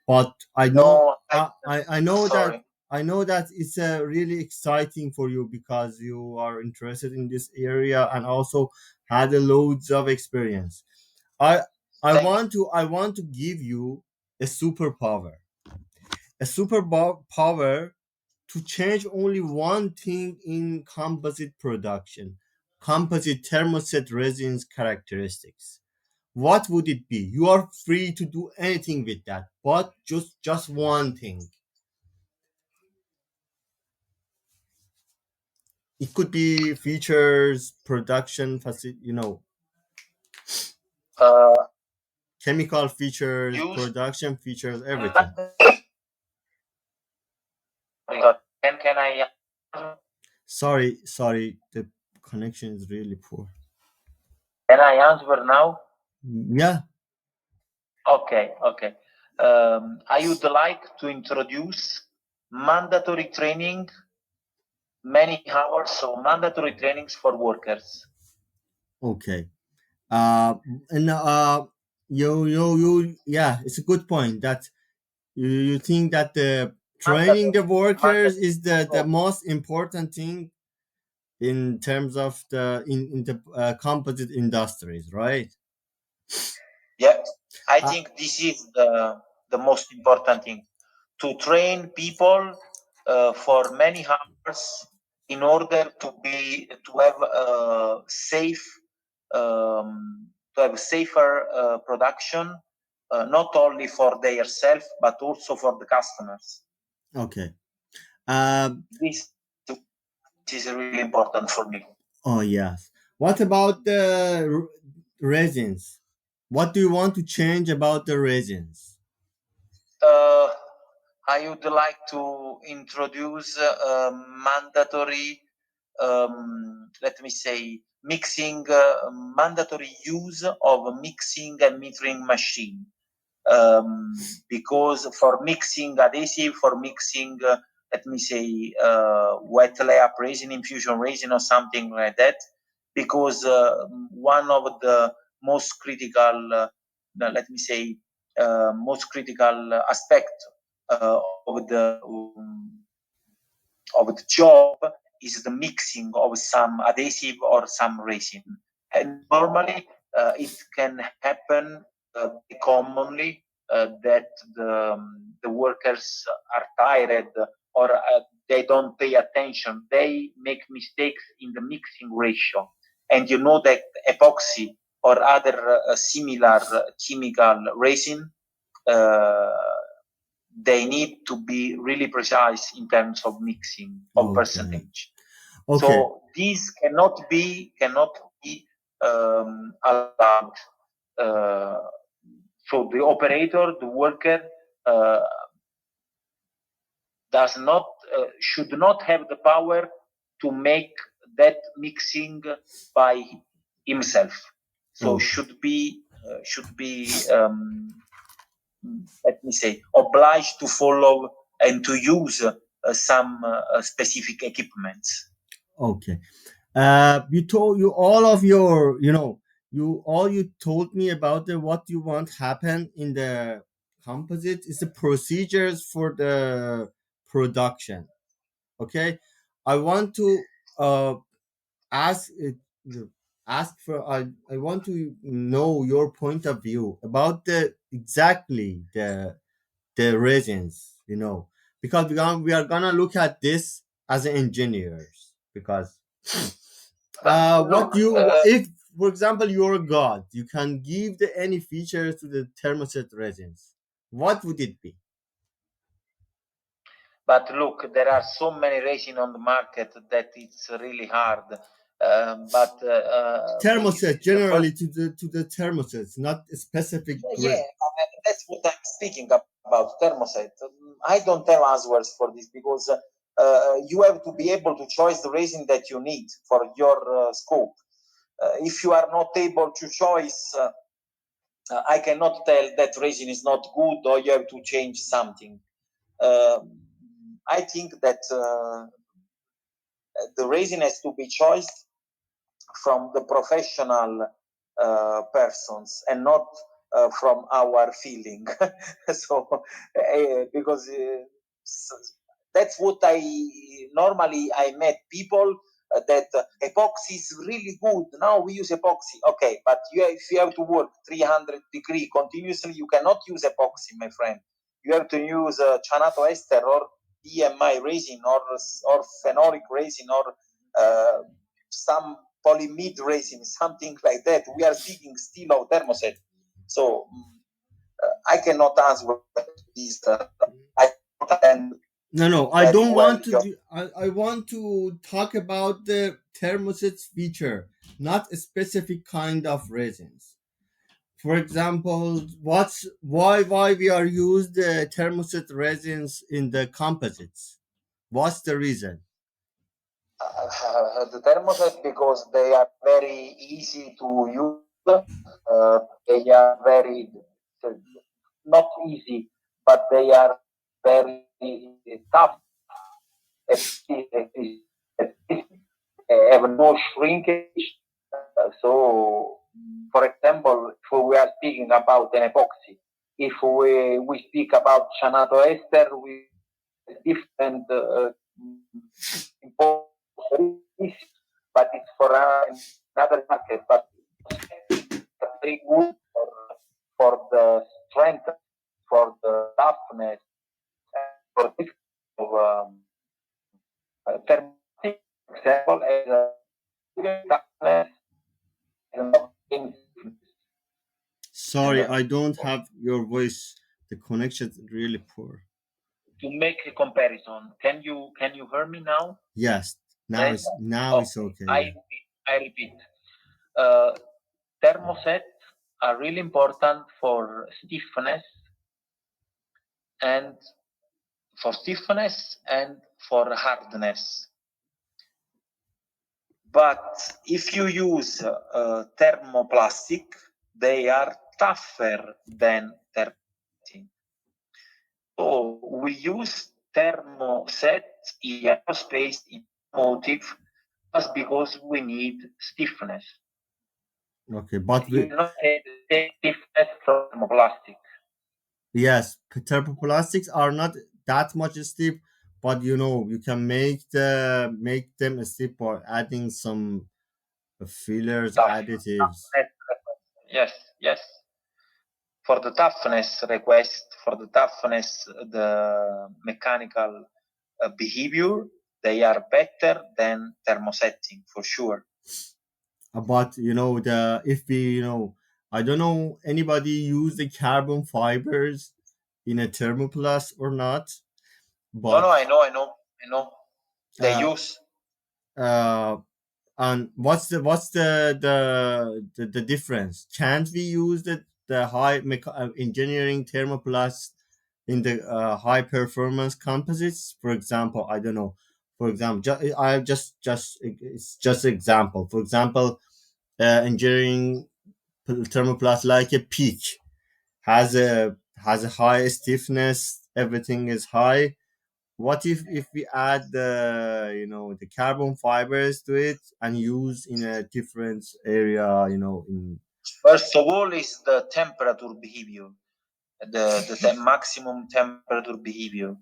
but I know No, I know that sorry. I know that it's really exciting for you because you are interested in this area and also had a loads of experience. I I want to give you a superpower. A superpower to change only one thing in composite production, composite thermoset resins characteristics. What would it be? You are free to do anything with that, but just one thing. It could be features, production facility, Uh, chemical features, use. production features, everything. Can I? Sorry, the connection is really poor. Can I answer now? Yeah, Okay. I would like to introduce mandatory training, many hours of mandatory trainings for workers. okay. And yeah, it's a good point that you think that the training the workers is the most important thing in terms of in the composite industries, right? Yeah, I uh, think this is the most important thing, to train people for many hours in order to have safe to have safer production, not only for themselves but also for the customers. okay. This is really important for me. Oh yes. What about the resins? What do you want to change about the resins? Uh, I would like to introduce mandatory, let me say, mixing, mandatory use of a mixing and metering machine. Because for mixing adhesive, for mixing, let me say, wet layup resin, infusion resin, or something like that, because one of the most critical, let me say, most critical aspect uh, of the um, of the job is the mixing of some adhesive or some resin. And normally, it can happen commonly that the workers are tired, or they don't pay attention. They make mistakes in the mixing ratio. And you know that epoxy or other similar chemical resin, uh, they need to be really precise in terms of mixing of Okay. percentage. Okay. So these cannot be allowed. Uh, so the operator, the worker, uh, does not should not have the power to make that mixing by himself. So Okay. should be let me say, obliged to follow and to use some specific equipments. Okay. You told you all of your, you all you told me about the what you want happen in the composite is the procedures for the production. Okay, I want to uh ask ask for I want to know your point of view about the exactly the resins, because we are gonna look at this as engineers because what Look, you if for example you're a god, you can give any features to the thermoset resins, what would it be? but look, there are so many resin on the market that it's really hard. Thermoset generally to the thermosets, not a specific grade. Yeah, that's what I'm speaking about. Thermoset. I don't have answers for this because you have to be able to choose the resin that you need for your scope. If you are not able to choose, I cannot tell that resin is not good or you have to change something. I think that the resin has to be choiced from the professional persons and not from our feeling. So, because that's what I normally I met people that epoxy is really good. Now we use epoxy, okay, but if you have to work 300 degree continuously, you cannot use epoxy, my friend. You have to use cianato ester or EMI resin or phenolic resin or some polyimide resin, something like that. We are speaking still of thermoset. So I cannot answer this. I No, I don't want to. I want to talk about the thermoset's feature, not a specific kind of resins. For example, why we are use the thermoset resins in the composites? What's the reason? The thermoset because they are very easy to use. They are very not easy, but they are very tough. Have no shrinkage. So, for example, if we are speaking about an epoxy, if we speak about cianato ester with different important, but it's for another market. But very good for the strength, for the toughness, for this thermotic example as a toughness. Sorry, I don't have your voice. The connection is really poor. To make a comparison, can you hear me now? Yes, now it's okay. I repeat. Thermosets are really important for stiffness and for hardness. But if you use thermoplastic, they are tougher than thermoplating. So we use thermoset in aerospace, in automotive, just because we need stiffness. Okay, but you not take stiffness from thermoplastic. Yes, thermoplastics are not that much stiff, but you can make them stiff by adding some fillers, additives. Yes, yes. For the toughness request, for the toughness, the mechanical behavior, they are better than thermosetting for sure. But if we I don't know anybody use the carbon fibers in a thermoplast or not, but No, I know. They use. And what's the difference? Can't we use the high engineering thermoplast in the high performance composites? For example, I don't know. For example, I just it's just example. For example, engineering thermoplast like a peak has a high stiffness. Everything is high. What if we add the carbon fibers to it and use in a different area, in First of all, is the temperature behavior, the maximum temperature behavior,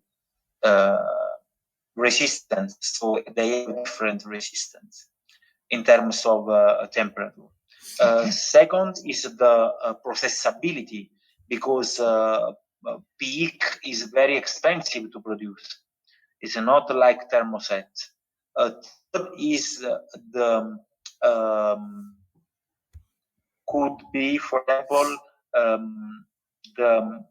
resistance. So they have different resistance in terms of temperature. Second is the processability, because PEEK is very expensive to produce. It's not like thermoset. Third is the could be, for example, the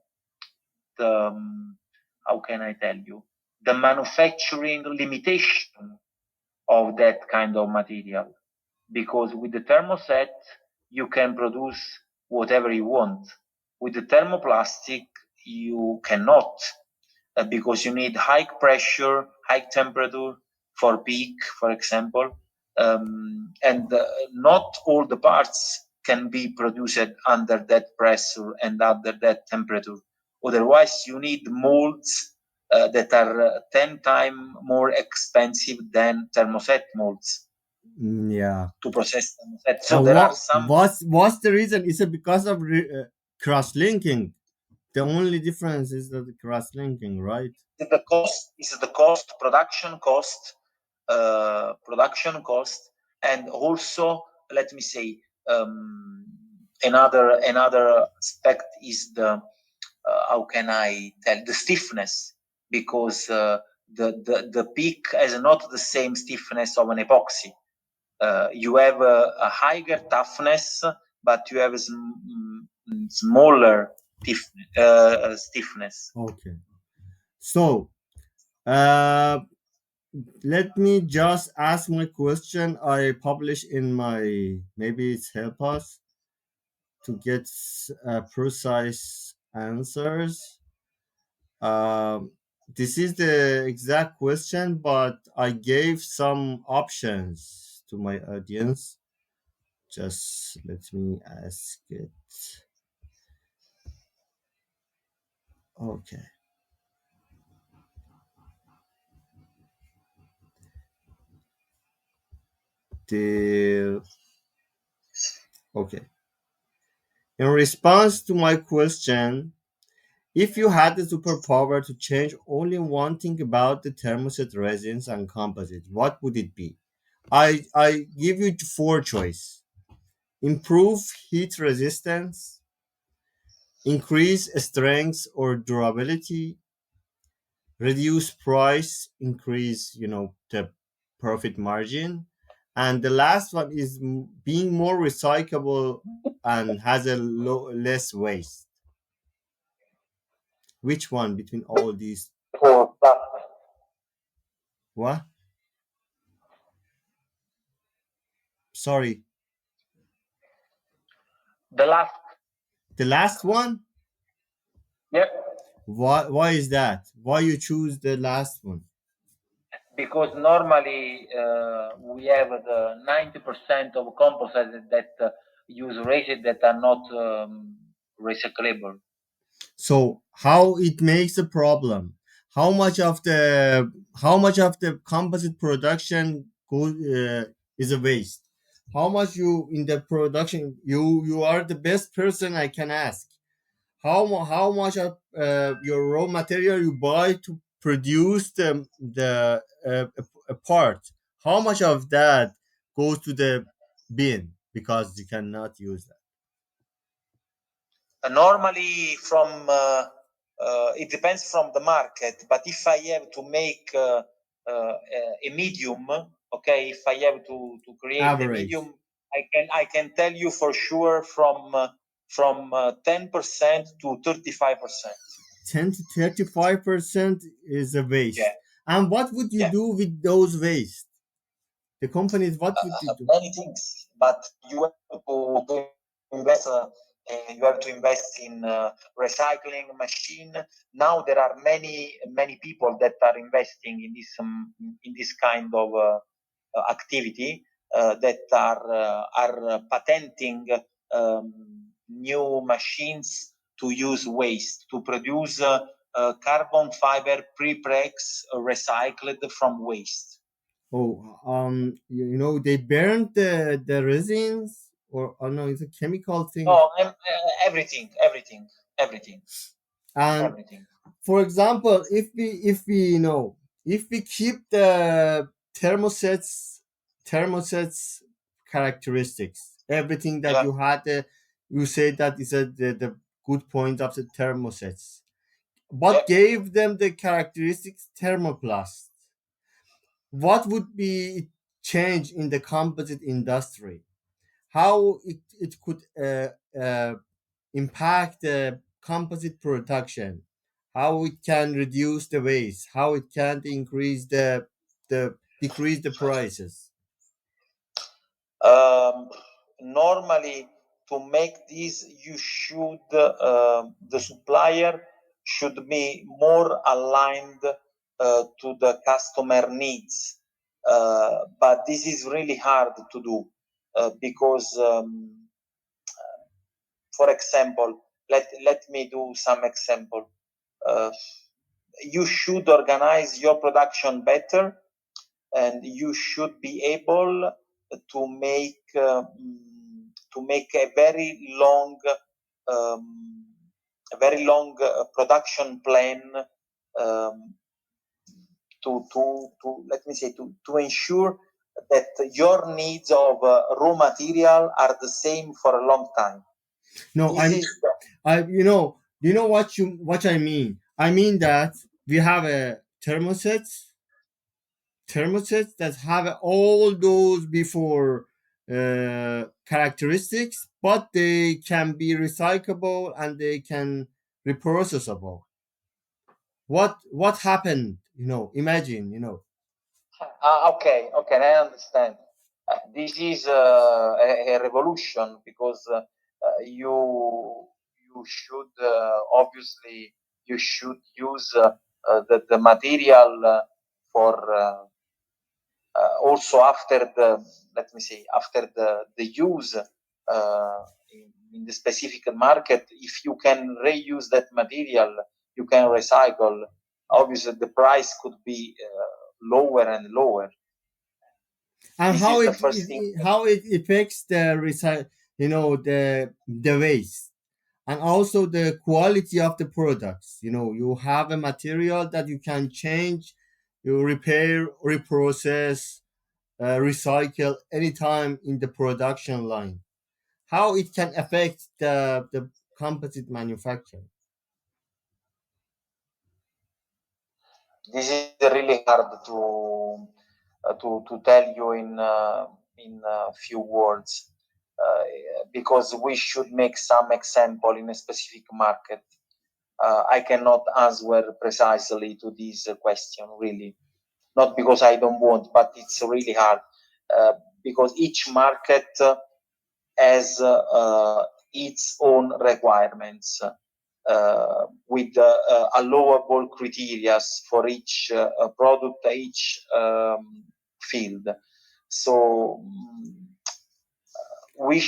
how can I tell you, the manufacturing limitation of that kind of material. because with the thermoset you can produce whatever you want. With the thermoplastic you cannot, because you need high pressure, high temperature for peak, for example, and not all the parts can be produced under that pressure and under that temperature. Otherwise, you need molds that are 10 times more expensive than thermoset molds Yeah. to process thermoset. So there are some. What's the reason? Is it because of cross linking? The only difference is that the cross linking, right? The cost is the cost, production cost, and also let me say another aspect is the how can I tell, the stiffness, because the peak has not the same stiffness of an epoxy. You have a higher toughness, but you have a smaller stiffness. Okay. So, uh, let me just ask my question. I publish in my, maybe it's help us to get precise answers. This is the exact question, but I gave some options to my audience. Just let me ask it. Okay. The okay. In response to my question, if you had the superpower to change only one thing about the thermoset resins and composites, what would it be? I give you four choice: improve heat resistance, increase strength or durability, reduce price, increase the profit margin, and the last one is being more recyclable and has a less waste. Which one between all these? For What? Sorry, the last, the last one. yeah, Why is that? Why you choose the last one? because normally we have the 90% of composites that use resins that are not recyclable. So how it makes a problem? How much of the composite production is a waste? How much you in the production? You are the best person I can ask. How much of your raw material you buy to produce a part? How much of that goes to the bin because you cannot use that? Normally, from it depends from the market. But if I have to make a medium, okay, if I have to create a Average. medium, I can tell you for sure from 10% to 35%. 10 to 35% is a Yeah, waste. And what would you yeah. do with those waste? The companies, what would they do? Many things, but you have to invest. You have to invest in recycling machine. Now there are many people that are investing in this kind of activity, that are patenting new machines to use waste to produce carbon fiber prepregs recycled from waste. Oh, they burned the resins, or oh no, it's a chemical thing. No, everything, everything, everything, And everything. for example, if we keep the thermosets characteristics, everything that Yeah, you had, you say that is the good point of the thermosets. yeah. What gave them the characteristics thermoplast? What would be change in the composite industry? How it could impact the composite production? How it can reduce the waste? How it can increase the decrease the prices? Normally, to make this, you should the supplier should be more aligned to the customer needs. But this is really hard to do because, for example, let me do some example. Uh, you should organize your production better, and you should be able to make um, a very long production plan, um, to let me say to ensure that your needs of raw material are the same for a long time. No, This is you know what I mean. I mean that we have a thermosets that have all those before characteristics, but they can be recyclable and they can reprocessable. What happened? Imagine. okay, I understand. This is a revolution because you should obviously you should use the material for also after the let me say after the use in the specific market. If you can reuse that material, you can recycle. Obviously, the price could be lower and lower. And This is the first thing. how it affects the the waste, and also the quality of the products. You have a material that you can change, you repair, reprocess, recycle anytime in the production line. How it can affect the composite manufacturing. This is really hard to tell you in a few words because we should make some example in a specific market. I cannot answer precisely to this question, really. Not because I don't want, but it's really hard because each market has its own requirements with allowable criteria for each product, each field. So we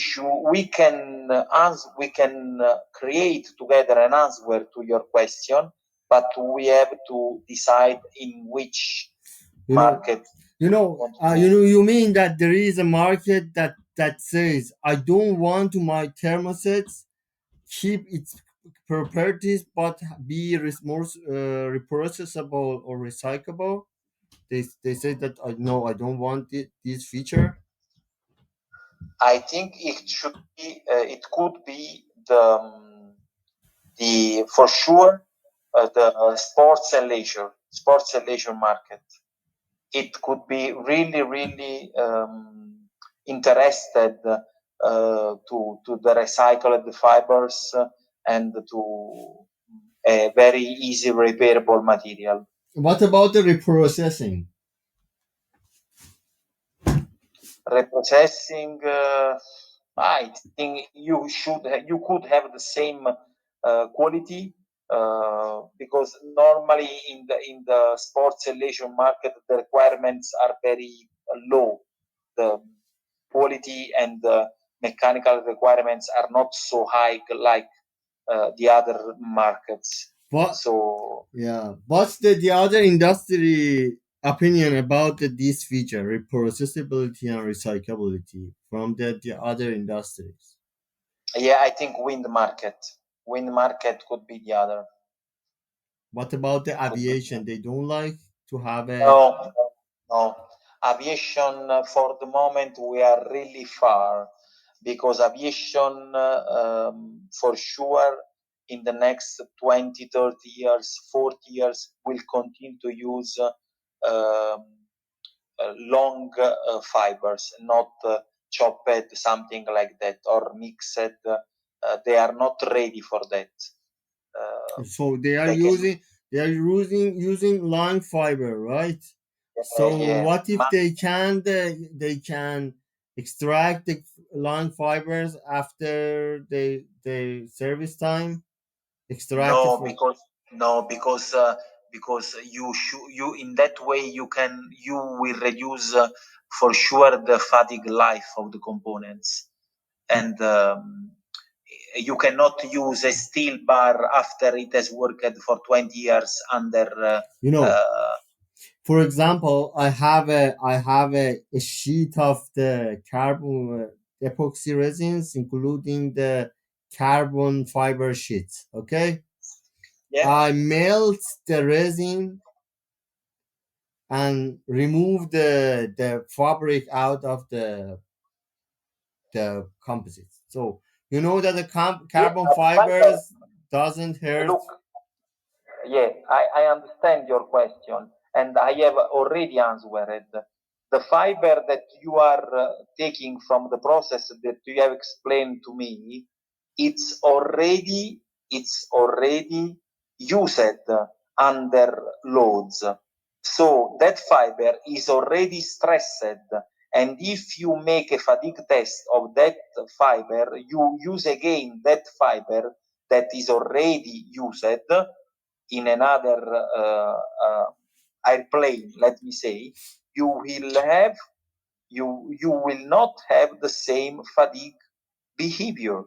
can create together an answer to your question, but we have to decide in which You know, market want to. you mean that there is a market that says I don't want my thermosets keep its properties but be more reprocessable or recyclable. They say that I no, I don't want this feature. I think it should be. It could be the for sure the sports and leisure market. It could be really interested to the recycled fibers and to a very easy repairable material. What about the reprocessing? Reprocessing, I think you could have the same quality because normally in the sports and leisure market the requirements are very low. The quality and the mechanical requirements are not so high like the other markets. What? So Yeah. What's the other industry opinion about this feature, reprocessability and recyclability from the other industries? yeah, I think wind market could be the other. What about the Could be. aviation? They don't like to have a. No, no. Aviation, for the moment, we are really far because aviation, for sure, in the next 20, 30 years, 40 years, will continue to use long fibers, not chopped, something like that, or mixed. They are not ready for that. So they are They can, using long fiber, right? So yeah, what if they can extract the long fibers after the service time. Extract it No, for. because you in that way you will reduce for sure the fatigue life of the components, and you cannot use a steel bar after it has worked for 20 years under You know, uh, for example, I have a sheet of the carbon epoxy resins, including the carbon fiber sheets. Okay, yeah. I melt the resin and remove the fabric out of the composites. So you know that the Yeah, carbon fiber. fibers doesn't hurt. Look, yeah, I understand your question, and I have already answered. The fiber that you are taking from the process that you have explained to me, it's already used under loads. So that fiber is already stressed, and if you make a fatigue test of that fiber, you use again that fiber that is already used in another airplane, let me say, you will have you will not have the same fatigue behavior,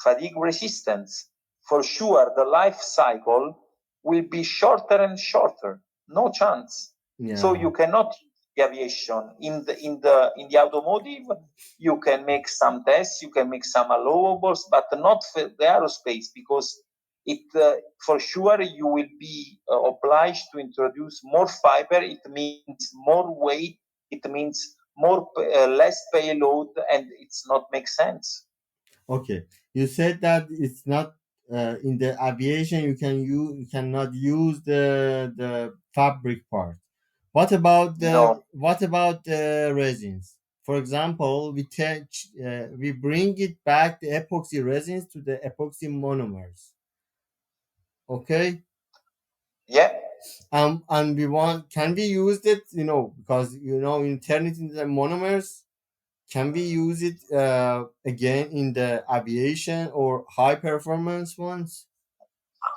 fatigue resistance. For sure, the life cycle will be shorter and shorter. No chance. So Yeah. you cannot use the aviation in the automotive. You can make some tests, you can make some allowables, but not for the aerospace, because it for sure you will be obliged to introduce more fiber. It means more weight. It means more less payload, and it's not make sense. Okay. You said that it's not in the aviation. You cannot use the fabric part. No. What about the resins? For example, we bring it back the epoxy resins to the epoxy monomers. Okay, Yeah. and we want can we use it? Because in turn it into the monomers. Can we use it again in the aviation or high performance ones?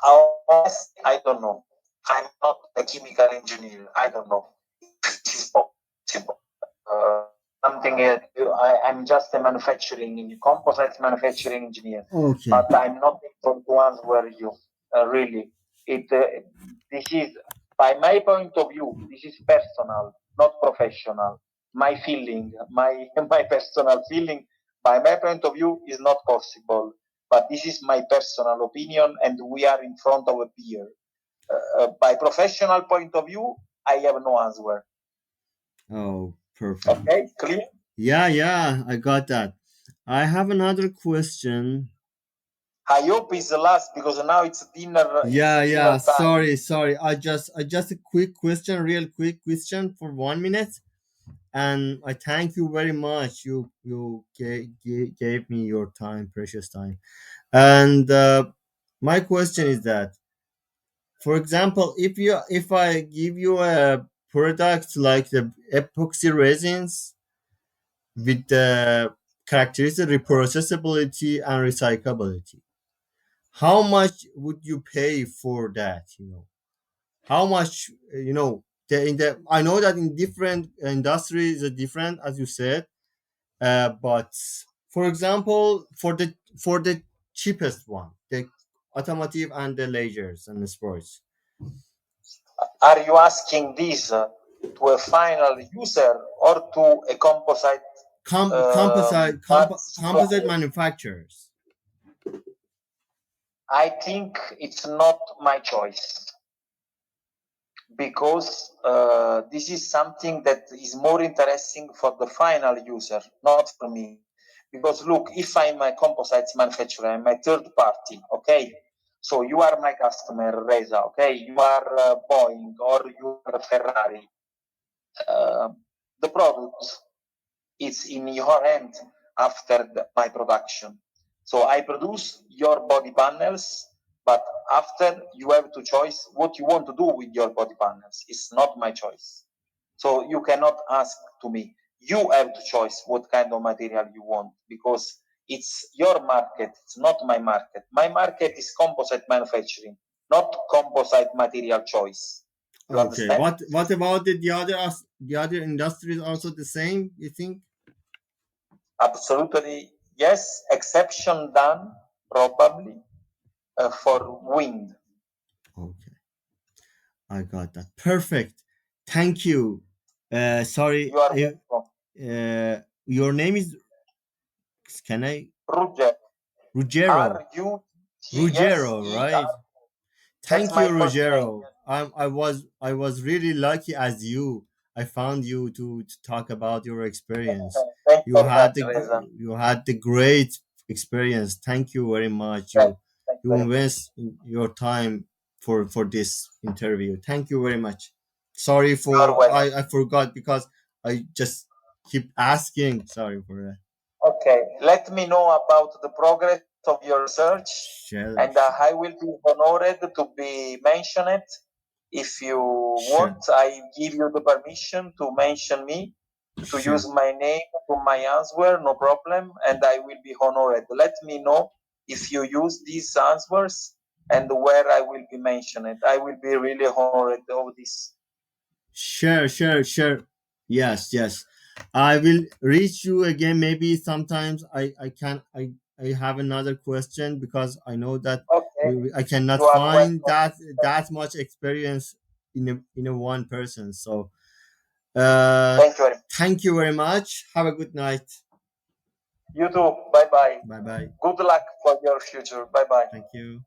Honestly, I don't know. I'm not a chemical engineer. I don't know. It's possible. Uh, something I'm just a composites manufacturing engineer, Okay. but I'm not able to answer you. Really, it this is by my point of view. This is personal, not professional. My feeling, my personal feeling, by my point of view, is not possible. But this is my personal opinion, and we are in front of a peer. By professional point of view, I have no answer. Oh, perfect. Okay, clear? Yeah, yeah, I got that. I have another question. I hope it's the last, because now it's dinner. It's Yeah, yeah. dinner time. Sorry. I just a quick question, real quick question for 1 minute, and I thank you very much. You gave me your time, precious time, and my question is that, for example, if I give you a product like the epoxy resins with the characteristic reprocessability and recyclability, how much would you pay for that? How much? I know that in different industries are different, as you said. But for example, for the cheapest one, the automotive and the leisures and the sports. Are you asking this to a final user or to a composite parts Composite supplier? manufacturers. I think it's not my choice, because this is something that is more interesting for the final user, not for me. Because look, if I'm a composites manufacturer, I'm a third party, okay? So you are my customer, Reza, okay? You are Boeing or you are Ferrari. Uh, the product is in your hand after my production. So I produce your body panels, but after you have to choose what you want to do with your body panels. It's not my choice. So you cannot ask to me. you have the choice what kind of material you want, because it's your market, it's not my market. My market is composite manufacturing, not composite material choice. You Okay. understand? What about the other industries also the same, you think? Absolutely, yes. Exception done, probably, for wind. Okay. I got that. Perfect. Thank you. Sorry, You are welcome. your name is, can I? Ruggero. Ruggero. R-U-G, yes, Ruggero, right? E-R. That's Thank you, my first name. Ruggero. I was really lucky as you. I found you to talk about your experience. Thank you You very much, had Reza. you had the great experience. Thank you very much. Yes, thank you You very much. invest your time for this interview. Thank you very much. Sorry You are for welcome. I forgot because I just keep asking. Sorry for that. Okay, let me know about the progress of your research, Sure, and I will be honored to be mentioned. If you sure. want, I give you the permission to mention me, to Sure. use my name to my answer, no problem, and I will be honored. Let me know if you use these answers and where I will be mentioned. I will be really honored of this. Sure. Yes, yes. I will reach you again. Maybe sometimes I can I have another question because I know that Okay, I cannot you are find welcome. that much experience in a one person. So Thank you very much. thank you very much. Have a good night. You too. Bye bye. Bye bye. Good luck for your future. Bye bye. Thank you.